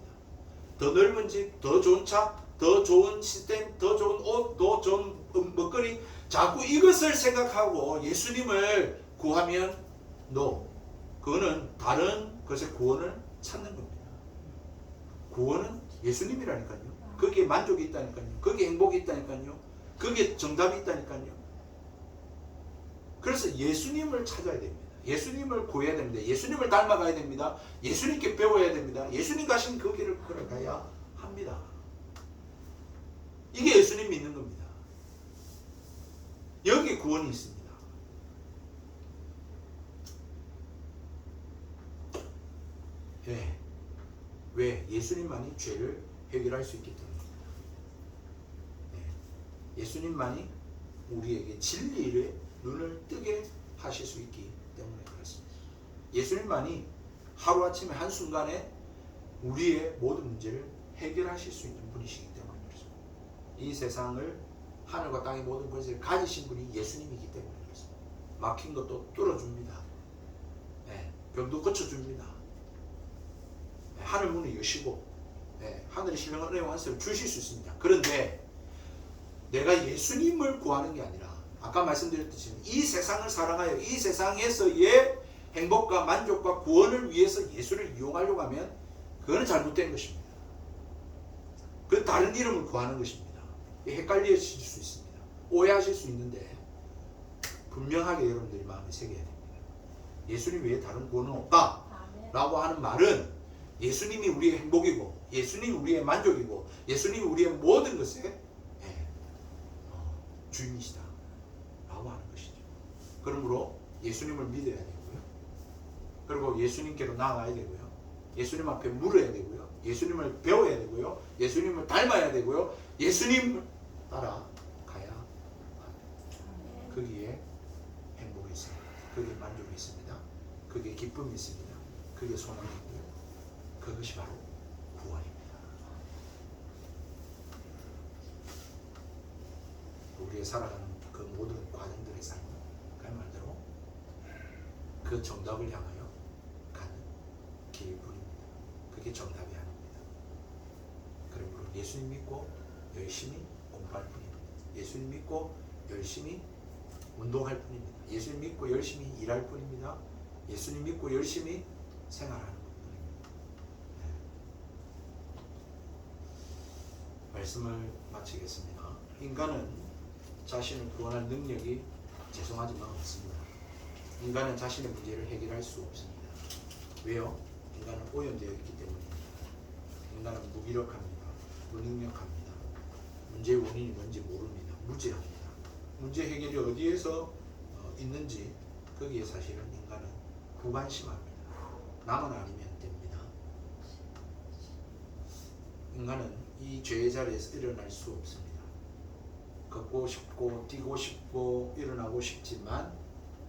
더 넓은 집, 더 좋은 차, 더 좋은 시스템, 더 좋은 옷, 더 좋은 먹거리, 자꾸 이것을 생각하고 예수님을 구하면 그거는 다른 것의 구원을 찾는 겁니다. 구원은 예수님이라니까요. 거기에 만족이 있다니까요. 거기에 행복이 있다니까요. 거기에 정답이 있다니까요. 그래서 예수님을 찾아야 됩니다. 예수님을 구해야 됩니다. 예수님을 닮아가야 됩니다. 예수님께 배워야 됩니다. 예수님 가신 그 길을 걸어가야 합니다. 이게 예수님 믿는 겁니다. 여기 구원이 있습니다. 왜? 예수님만이 죄를 해결할 수 있기 때문입니다. 예수님만이 우리에게 진리의 눈을 뜨게 하실 수 있기 때문에 그렇습니다. 예수님만이 하루아침에 한순간에 우리의 모든 문제를 해결하실 수 있는 분이시기 때문에 그렇습니다. 이 세상을 하늘과 땅의 모든 권세를 가지신 분이 예수님이기 때문에 그렇습니다. 막힌 것도 뚫어줍니다. 병도 고쳐줍니다. 하늘 문을 여시고 하늘의 신령한 은혜와 완성을 주실 수 있습니다. 그런데 내가 예수님을 구하는 게 아니라 아까 말씀드렸듯이 이 세상을 사랑하여 이 세상에서의 행복과 만족과 구원을 위해서 예수를 이용하려고 하면 그거는 잘못된 것입니다. 그 다른 이름을 구하는 것입니다. 헷갈리실 수 있습니다. 오해하실 수 있는데 분명하게 여러분들이 마음에 새겨야 됩니다. 예수님 외에 다른 구원은 없다 라고 하는 말은 예수님이 우리의 행복이고 예수님이 우리의 만족이고 예수님이 우리의 모든 것의 주인이시다 라고 하는 것이죠. 그러므로 예수님을 믿어야 되고요. 그리고 예수님께로 나아가야 되고요. 예수님 앞에 물어야 되고요. 예수님을 배워야 되고요. 예수님을 닮아야 되고요. 예수님을 따라가야 합니다. 거기에 행복이 있습니다. 거기에 만족이 있습니다. 거기에 기쁨이 있습니다. 거기에 소망이 있고요. 그것이 바로 구원입니다. 우리의 살아가는 그 모든 과정들의 삶은 그 말대로 그 정답을 향하여 가는 길뿐입니다. 그게 정답이 아닙니다. 그러므로 예수님 믿고 열심히 공부할 뿐입니다. 예수님 믿고 열심히 운동할 뿐입니다. 예수님 믿고 열심히 일할 뿐입니다. 예수님 믿고 열심히 생활하는 뿐입니다. 말씀을 마치겠습니다. 인간은 자신을 구원할 능력이 죄송하지만 없습니다. 인간은 자신의 문제를 해결할 수 없습니다. 왜요? 인간은 오염되어 있기 때문입니다. 인간은 무기력합니다. 무능력합니다. 문제의 원인이 뭔지 모릅니다. 무지합니다. 문제 해결이 어디에서 있는지 거기에 사실은 인간은 무관심합니다. 나만 아니면 됩니다. 인간은 이 죄의 자리에서 일어날 수 없습니다. 걷고 싶고 뛰고 싶고 일어나고 싶지만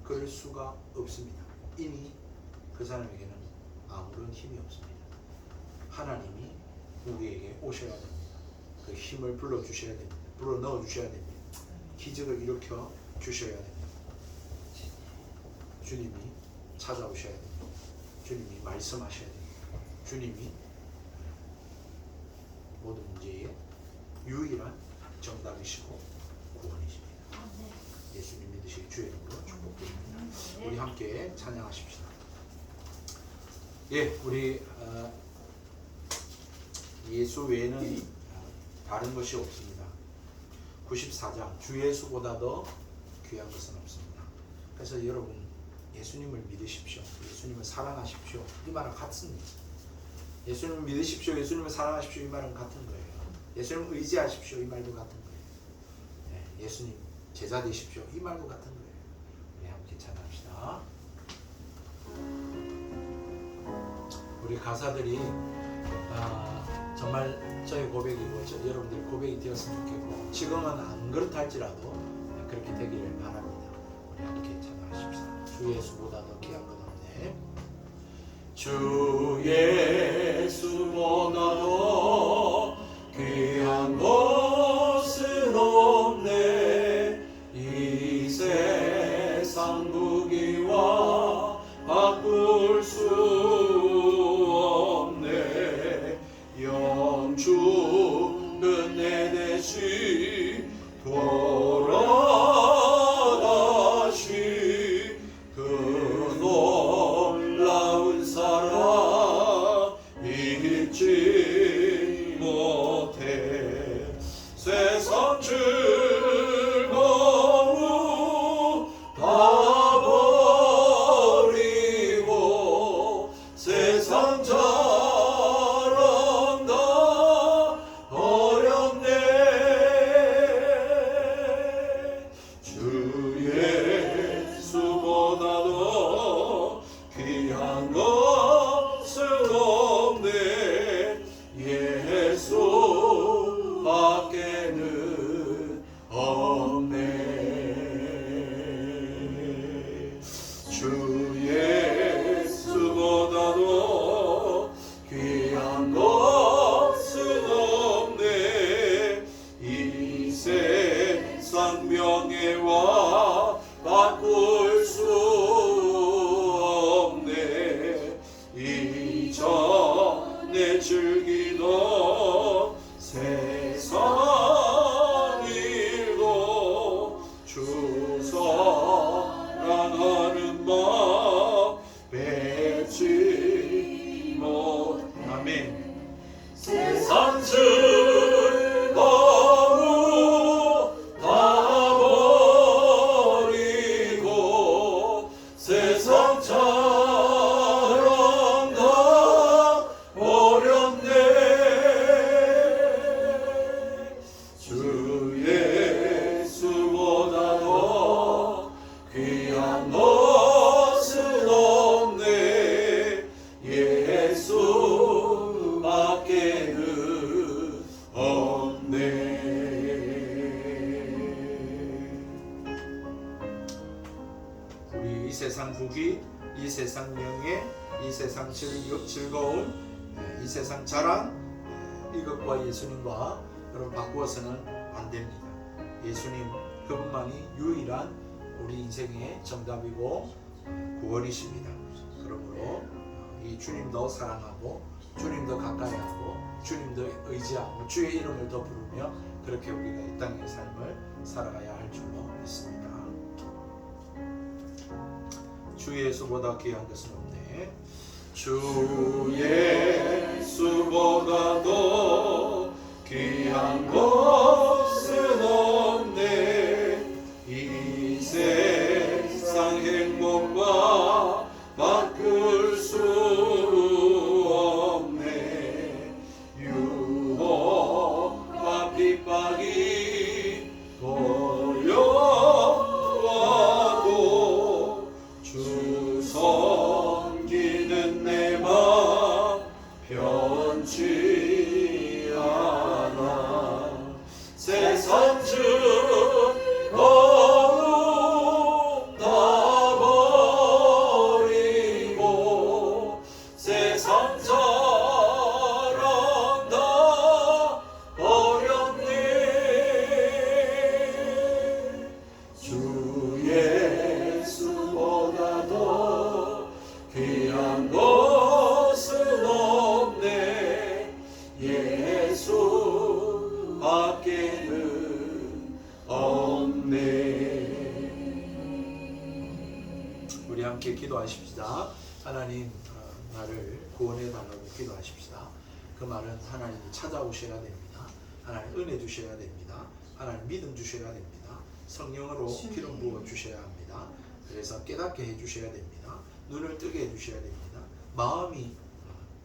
그럴 수가 없습니다. 이미 그 사람에게는 아무런 힘이 없습니다. 하나님이 우리에게 오셔야 됩니다. 그 힘을 불러주셔야 됩니다. 불어넣어 주셔야 됩니다. 기적을 일으켜 주셔야 됩니다. 주님이 찾아오셔야 됩니다. 주님이 말씀하셔야 됩니다. 주님이 모든 문제의 유일한 정답이시고 구원이십니다. 예수님 믿으시기 주의 이름으로 축복드립니다. 우리 함께 찬양하십시다. 우리 예수 외에는 다른 것이 없습니다. 94장 주 예수보다 더 귀한 것은 없습니다. 그래서 여러분 예수님을 믿으십시오. 예수님을 사랑하십시오. 이 말은 같습니다. 예수님을 믿으십시오. 예수님을 사랑하십시오. 이 말은 같은 거예요. 예수님을 의지하십시오. 이 말도 같은 거예요. 예수님 제자 되십시오. 이 말도 같은 거예요. 우리 함께 찬양합시다. 우리 가사들이 정말 저의 고백이고 여러분들의 고백이 되었으면 좋겠고 지금은 안 그렇다 할지라도 그렇게 되기를 바랍니다. 우리 함께 찬양하십시다. 주 예수보다 더 귀한 것 없네. 주 예수보다 더 귀한 것은 없네. 세상 무기와 바꿀 수 없네. 영주는 내 대신 돌아가시. 그 놀라운 사랑 잊지 못해. 세상 즐거움 다 버리고 세상 자랑 다 버렸네. 주 예수보다도 귀한 것은 없네. 예수밖에는 없네. 주 예수보다도 귀한 것은 없네. 이 세상 명예와 바꿀 수 없네. 이전에 즐기던 세상 일도 주 사랑하는 마음 뺏지 못. 아멘. 세상 즐거움 다 버리고 세상 자랑 다 버렸네. 주 예수보다도 귀한 것은 없네. 예수밖에는 없네. 우리 이 세상 부귀, 이 세상 명예, 이 세상 즐거움, 이 세상 자랑, 이것과 예수님과 여러분 바꾸어서는 안 됩니다. 예수님 그분만이 유일한 우리 인생의 정답이고 구원이십니다. 그러므로 이 주님도 사랑하고 주님도 가까이하고 주님도 의지하고 주의 이름을 더 부르며 그렇게 우리가 이 땅의 삶을 살아가야 할 줄로 믿습니다. 주 예수보다 귀한 것은 없네. 주 예수보다도 귀한 것은 없네. 이 세상 행복과 바꿀 수 없네. 유혹과 핍박이 돌려와도 주 섬기는 내 맘 변치 않아. 세상 즐거움 다 버리고 세상 자랑 다 버렸네. 주 예수보다도 귀한 것은 없네. 예수밖에는 없네. 우리 함께 기도하십시다. 하나님, 나를 구원해 달라고 기도하십시다. 그 말은 하나님이 찾아오셔야 됩니다. 하나님 은혜 주셔야 됩니다. 하나님 믿음 주셔야 됩니다. 성령으로 기름 부어 주셔야 합니다. 그래서 깨닫게 해 주셔야 됩니다. 눈을 뜨게 해 주셔야 됩니다. 마음이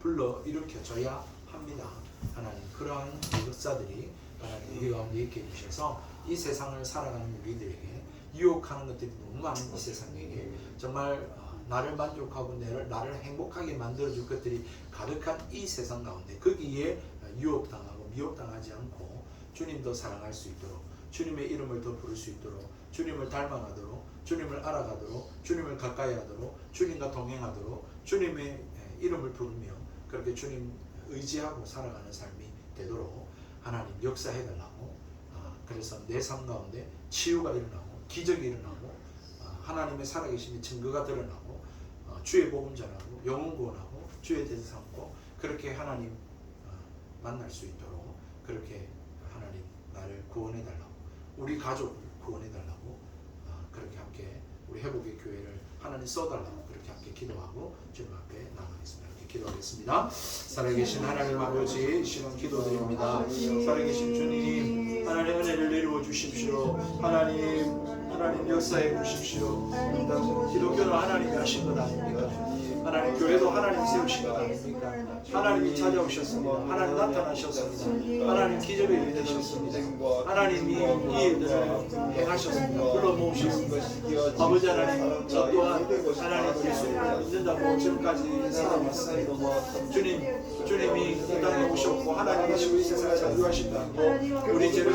불러 일으켜져야 합니다. 하나님, 그러한 역사들이 하나님 우리 가운데 있게 해주셔서 이 세상을 살아가는 우리들에게 유혹하는 것들이 너무 많은 이 세상에게 정말 나를 만족하고 나를 행복하게 만들어줄 것들이 가득한 이 세상 가운데 거기에 유혹당하고 미혹당하지 않고 주님도 사랑할 수 있도록, 주님의 이름을 더 부를 수 있도록, 주님을 닮아가도록, 주님을 알아가도록, 주님을 가까이 하도록, 주님과 동행하도록, 주님의 이름을 부르며 그렇게 주님 의지하고 살아가는 삶이 되도록 하나님 역사해달라고, 그래서 내 삶 가운데 치유가 일어나고 기적이 일어나고 하나님의 살아계심의 증거가 드러나고 주의 복음 전하고 영혼 구원하고 주의 대서 삼고 그렇게 하나님 만날 수 있도록 그렇게 하나님 나를 구원해 달라고 우리 가족을 구원해 달라고 그렇게 함께 우리 회복의 교회를 하나님 써달라고 그렇게 함께 기도하고 주님 앞에 나가겠습니다. 이렇게 기도하겠습니다. 살아계신 하나님 아버지 이 시간 기도드립니다. 살아계신 주님 하나님 은혜를 내려 주십시오. 하나님 역사해 주십시오. 기독교는 하나님이 하신 것 아닙니까? 하나님 교회도 하나님 세우신 것 아닙니까? 하나님이 찾아오셨습니다. 하나님 나타나셨습니다. 하나님 기적의 일이 되셨습니다. 하나님이 이 일들을 행하셨습니다. 불러 모으셨습니다. 아버지 하나님 저 또한 하나님 예수님을 믿는다고 지금까지 살아왔습니다. 주님이 이 땅에 오셨고 하나님이시고 이 세상을 창조하신다고 우리 죄를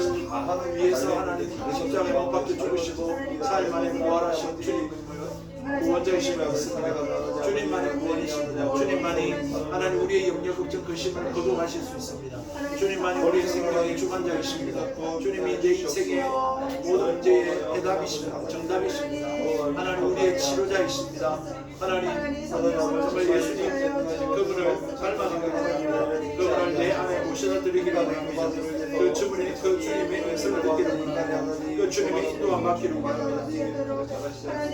위해서 하나님 십자가에 못 박혀 죽으시고 사흘 만에 부활하신 주님을 구원자이심을 믿습니다. 주님만의 구원이십니다. 주님만이 하나님 우리의 염려 걱정 근심을 거두어가실 수 있습니다. 주님만이 우리의 생명의 주관자이십니다. 주님이 내 인생의 모든 문제의 해답이십니다. 정답이십니다. 하나님 우리의 치료자이십니다. 하나님 정말 예수님 그분을 닮아가는 바랍니다. 그분을 내 안에 모셔다 드리기를 바랍니다. 그 주님의 음성을 듣기를 바랍니다. 그 주님의 인도함 받기를 바랍니다.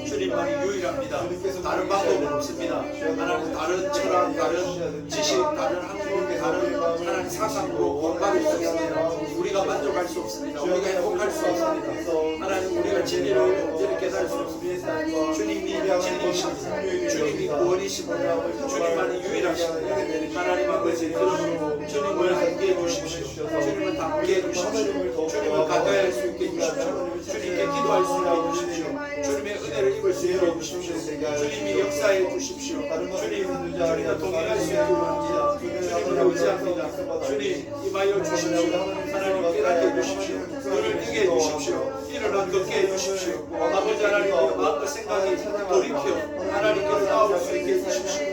주님만이 유일합니다. 다른 방법은 없습니다. 하나님 다른 철학, 다른 지식, 다른 학문, 다른 하나님 사상으로 공부할 수 없습니다. 우리가 만족할 수 없습니다. 우리가 행복할 수 없습니다. 하나님 우리가 진리를 온전히 깨달을 수 없습니다. 주님이 진리이십니다. 주님이 구원이십니다. 주님만이 유일하십니다. 하나님 아버지 그러므로 주님을 함께해 주십시오. 주님을 함께해 주십시오. 주님을 가까이 할 수 있게 해주십시오. 주님께 기도할 수 있게 해주십시오. 주님의 은혜를 입을 수 있게 해주십시오. 주님이 역사해 주십시오. 주님과 동행할 수 있게 원합니다. 주님을 의지합니다. 주님 임하여 주십시오. 하나님 깨닫게 해주십시오. 눈을 뜨게 해주십시오. 일어나 걷게 해주십시오. 아버지 하나님의 마음과 생각이 돌이켜 하나님께로 나올 수 있게 해주십시오.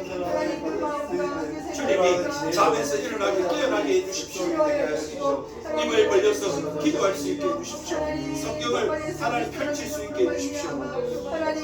주님이 잠에서 일어나게 깨어나게 해주십시오. 입을 벌려서 기도할 수 있게 해주십시오. 성경을 하나님 펼칠 수 있게 해주십시오.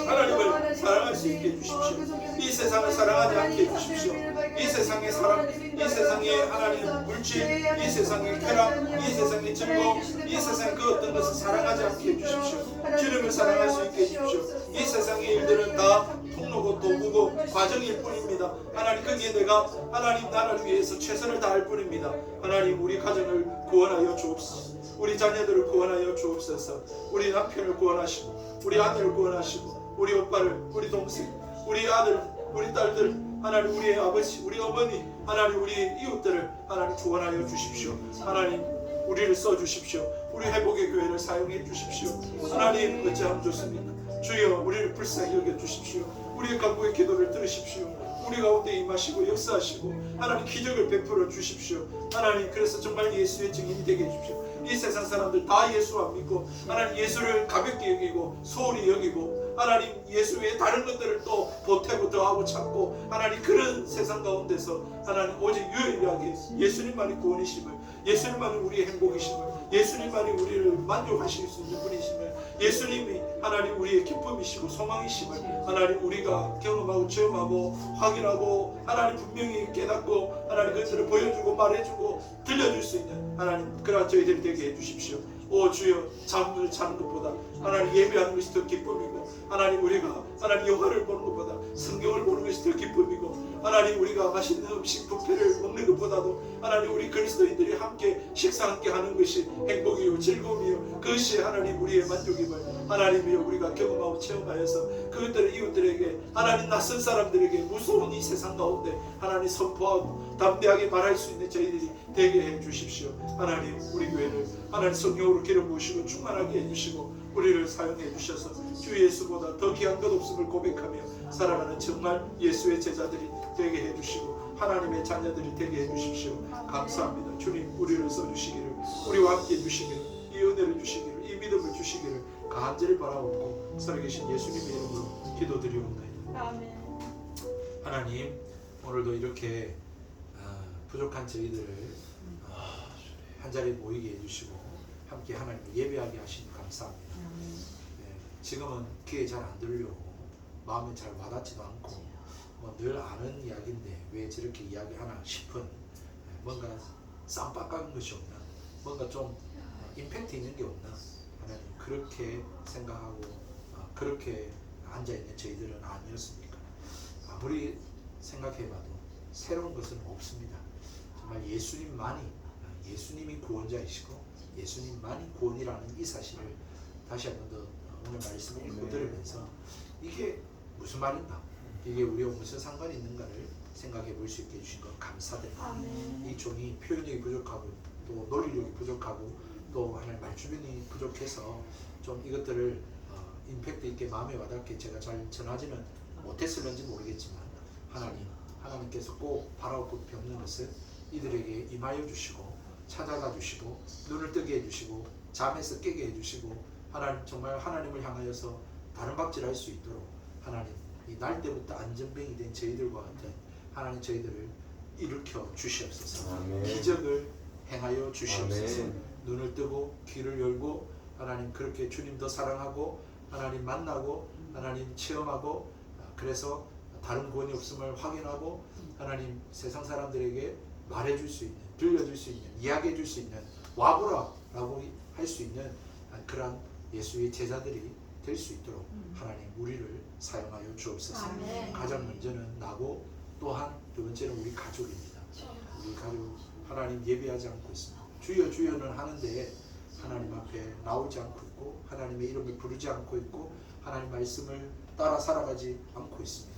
하나님을 사랑할 수 있게 해주십시오. 이 세상을 사랑하지 않게 해주십시오. 이 세상의 사랑, 이 세상의 하나님 물질, 이 세상의 쾌락, 이 세상의 즐거움, 이 세상의 그 어떤 것을 사랑하지 않게 해주십시오. 주님을 사랑할 수 있게 해주십시오. 이 세상의 일들은 다 통로고 도구고 과정일 뿐입니다. 하나님 거기에 내가 하나님 나라를 위해서 최선을 다할 뿐입니다. 하나님 우리 가정을 구원하여 주옵소서. 우리 자녀들을 구원하여 주옵소서. 우리 남편을 구원하시고 우리 아내를 구원하시고 우리 오빠를 우리 동생 우리 아들 우리 딸들 하나님 우리의 아버지 우리 어머니 하나님 우리의 이웃들을 하나님 구원하여 주십시오. 하나님 우리를 써주십시오. 우리 회복의 교회를 사용해 주십시오. 하나님 어찌하면 좋습니까? 주여 우리를 불쌍히 여겨주십시오. 우리의 간구의 기도를 들으십시오. 우리 가운데 임하시고 역사하시고 하나님 기적을 베풀어 주십시오. 하나님 그래서 정말 예수의 증인이 되게 해주십시오. 이 세상 사람들 다 예수 안 믿고 하나님 예수를 가볍게 여기고 소홀히 여기고 하나님 예수 외에 다른 것들을 또 보태고 더하고 찾고 하나님 그런 세상 가운데서 하나님 오직 유일하게 예수님만이 구원이심을 예수님만이 우리의 행복이심을 예수님만이 우리를 만족하실 수 있는 분이심을 예수님이 하나님 우리의 기쁨이시고 소망이심을 하나님 우리가 경험하고 체험하고 확인하고 하나님 분명히 깨닫고 하나님 그것들을 보여주고 말해주고 들려줄 수 있는 하나님 그러한 저희들이 되게 해주십시오. 오 주여 잠을 자는 것보다 하나님 예배하는 것이 더 기쁨이고 하나님 우리가 하나님 영화를 보는 것보다 성경을 보는 것이 더 기쁨이고 하나님 우리가 맛있는 음식 뷔페를 먹는 것보다도 하나님 우리 그리스도인들이 함께 식사 함께 하는 것이 행복이요 즐거움이요 그것이 하나님 우리의 만족임을 하나님이여 우리가 경험하고 체험하여서 그것들을 이웃들에게 하나님 낯선 사람들에게 무서운 이 세상 가운데 하나님 선포하고 담대하게 말할 수 있는 저희들이 되게 해 주십시오. 하나님 우리 교회를 하나님 성령으로 기름 부으시고 충만하게 해주시고 우리를 사용해 주셔서 주 예수보다 더 귀한 것 없음을 고백하며 살아가는 정말 예수의 제자들이 되게 해주시고 하나님의 자녀들이 되게 해주십시오. 감사합니다. 주님 우리를 써주시기를 우리와 함께 해주시기를 이 은혜를 주시기를 이 믿음을 주시기를 간절히 바라옵고 살아계신 예수님의 이름으로 기도드리옵나이다. 아멘. 하나님 오늘도 이렇게 부족한 저희들을 한자리에 모이게 해주시고 함께 하나님을 예배하게 하시니 감사합니다. 네, 지금은 귀에 잘 안 들려오고 마음에 잘 와닿지도 않고 늘 아는 이야기인데 왜 저렇게 이야기하나 싶은 뭔가 쌈박한 것이 없나, 뭔가 좀 임팩트 있는 게 없나, 하나님 그렇게 생각하고 그렇게 앉아있는 저희들은 아니었습니까? 아무리 생각해봐도 새로운 것은 없습니다. 정말 예수님이 구원자이시고 예수님만이 구원이라는 이 사실을 다시 한 번 더 오늘 말씀을 읽고 들으면서 이게 무슨 말인가, 이게 우리와 무슨 상관이 있는가를 생각해 볼 수 있게 해주신 것 감사드립니다. 이 종이 표현력이 부족하고 또 논리력이 부족하고 또 하나님 말주변이 부족해서 좀 이것들을 임팩트 있게 마음에 와닿게 제가 잘 전하지는 못했을는지 모르겠지만 하나님께서 꼭 바라고 뵙는 것은 이들에게 임하여 주시고 찾아가 주시고 눈을 뜨게 해주시고 잠에서 깨게 해주시고 하나님 정말 하나님을 향하여서 다른 박질할 수 있도록 하나님 이 날 때부터 안전뱅이 된 저희들과 같은 하나님 저희들을 일으켜 주시옵소서. 아멘. 기적을 행하여 주시옵소서. 아멘. 눈을 뜨고 귀를 열고 하나님 그렇게 주님 더 사랑하고 하나님 만나고 하나님 체험하고 그래서 다른 구원이 없음을 확인하고 하나님 세상 사람들에게 말해줄 수 있는, 들려줄 수 있는, 이야기해줄 수 있는, 와보라라고 할 수 있는 그런 예수의 제자들이 될 수 있도록 하나님 우리를 사용하여 주옵소서. 아멘. 가장 먼저는 나고 또한 두 번째는 우리 가족입니다. 우리 가족 하나님 예배하지 않고 있습니다. 주여 주여는 하는데 하나님 앞에 나오지 않고 있고 하나님의 이름을 부르지 않고 있고 하나님 말씀을 따라 살아가지 않고 있습니다.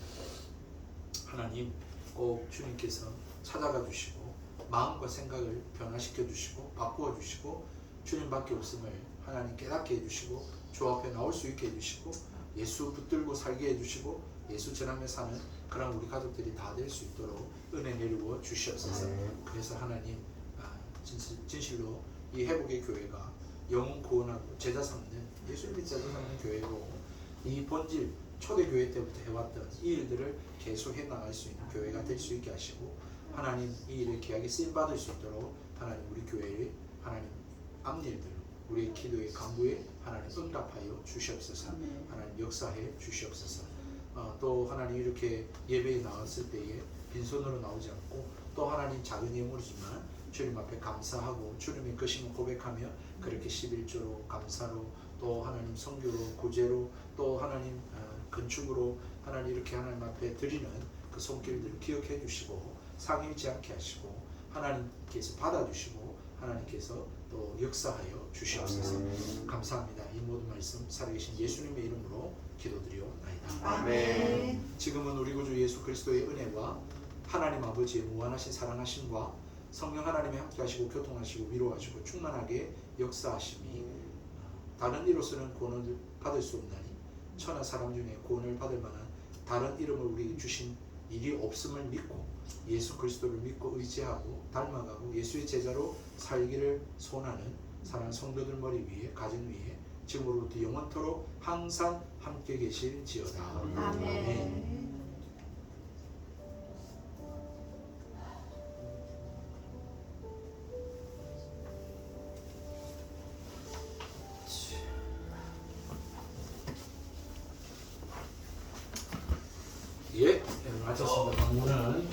하나님 꼭 주님께서 찾아가 주시고 마음과 생각을 변화시켜 주시고 바꾸어 주시고 주님밖에 없음을 하나님 깨닫게 해주시고 주 앞에 나올 수 있게 해주시고 예수 붙들고 살게 해주시고 예수 전하며 사는 그런 우리 가족들이 다 될 수 있도록 은혜 내리고 주시옵소서. 그래서 하나님 진실로 이 회복의 교회가 영혼 구원하고 제자 삼는 예수님의 제자 삼는 교회로 이 본질 초대교회 때부터 해왔던 이 일들을 계속해 나갈 수 있는 교회가 될 수 있게 하시고 하나님 이 일에 귀하게 쓰임받을 수 있도록 하나님 우리 교회의 하나님 앞일들 우리의 기도의 간구에 하나님 응답하여 주시옵소서. 하나님 역사해 주시옵소서. 또 하나님 이렇게 예배에 나왔을 때에 빈손으로 나오지 않고 또 하나님 작은 예물이지만 주님 앞에 감사하고 주님의 것임을 고백하며 그렇게 11조로 감사로 또 하나님 선교로 구제로 또 하나님 건축으로 하나님 이렇게 하나님 앞에 드리는 그 손길들을 기억해 주시고 상일지 않게 하시고 하나님께서 받아주시고 하나님께서 또 역사하여 주시옵소서. 감사합니다. 이 모든 말씀 살아계신 예수님의 이름으로 기도드리옵나이다. 아멘. 지금은 우리 구주 예수 그리스도의 은혜와 하나님 아버지의 무한하신 사랑하심과 성령 하나님의 함께하시고 교통하시고 위로하시고 충만하게 역사하심이 다른 이로서는 구원을 받을 수 없나니 천하 사람 중에 구원을 받을 만한 다른 이름을 우리에게 주신 일이 없음을 믿고 예수 그리스도를 믿고 의지하고 닮아가고 예수의 제자로 살기를 소원하는 사랑하는 성도들 머리 위에 가정 위에 지금으로부터 영원토록 항상 함께 계실지어다. 아멘. 예, 마쳤습니다. 방문은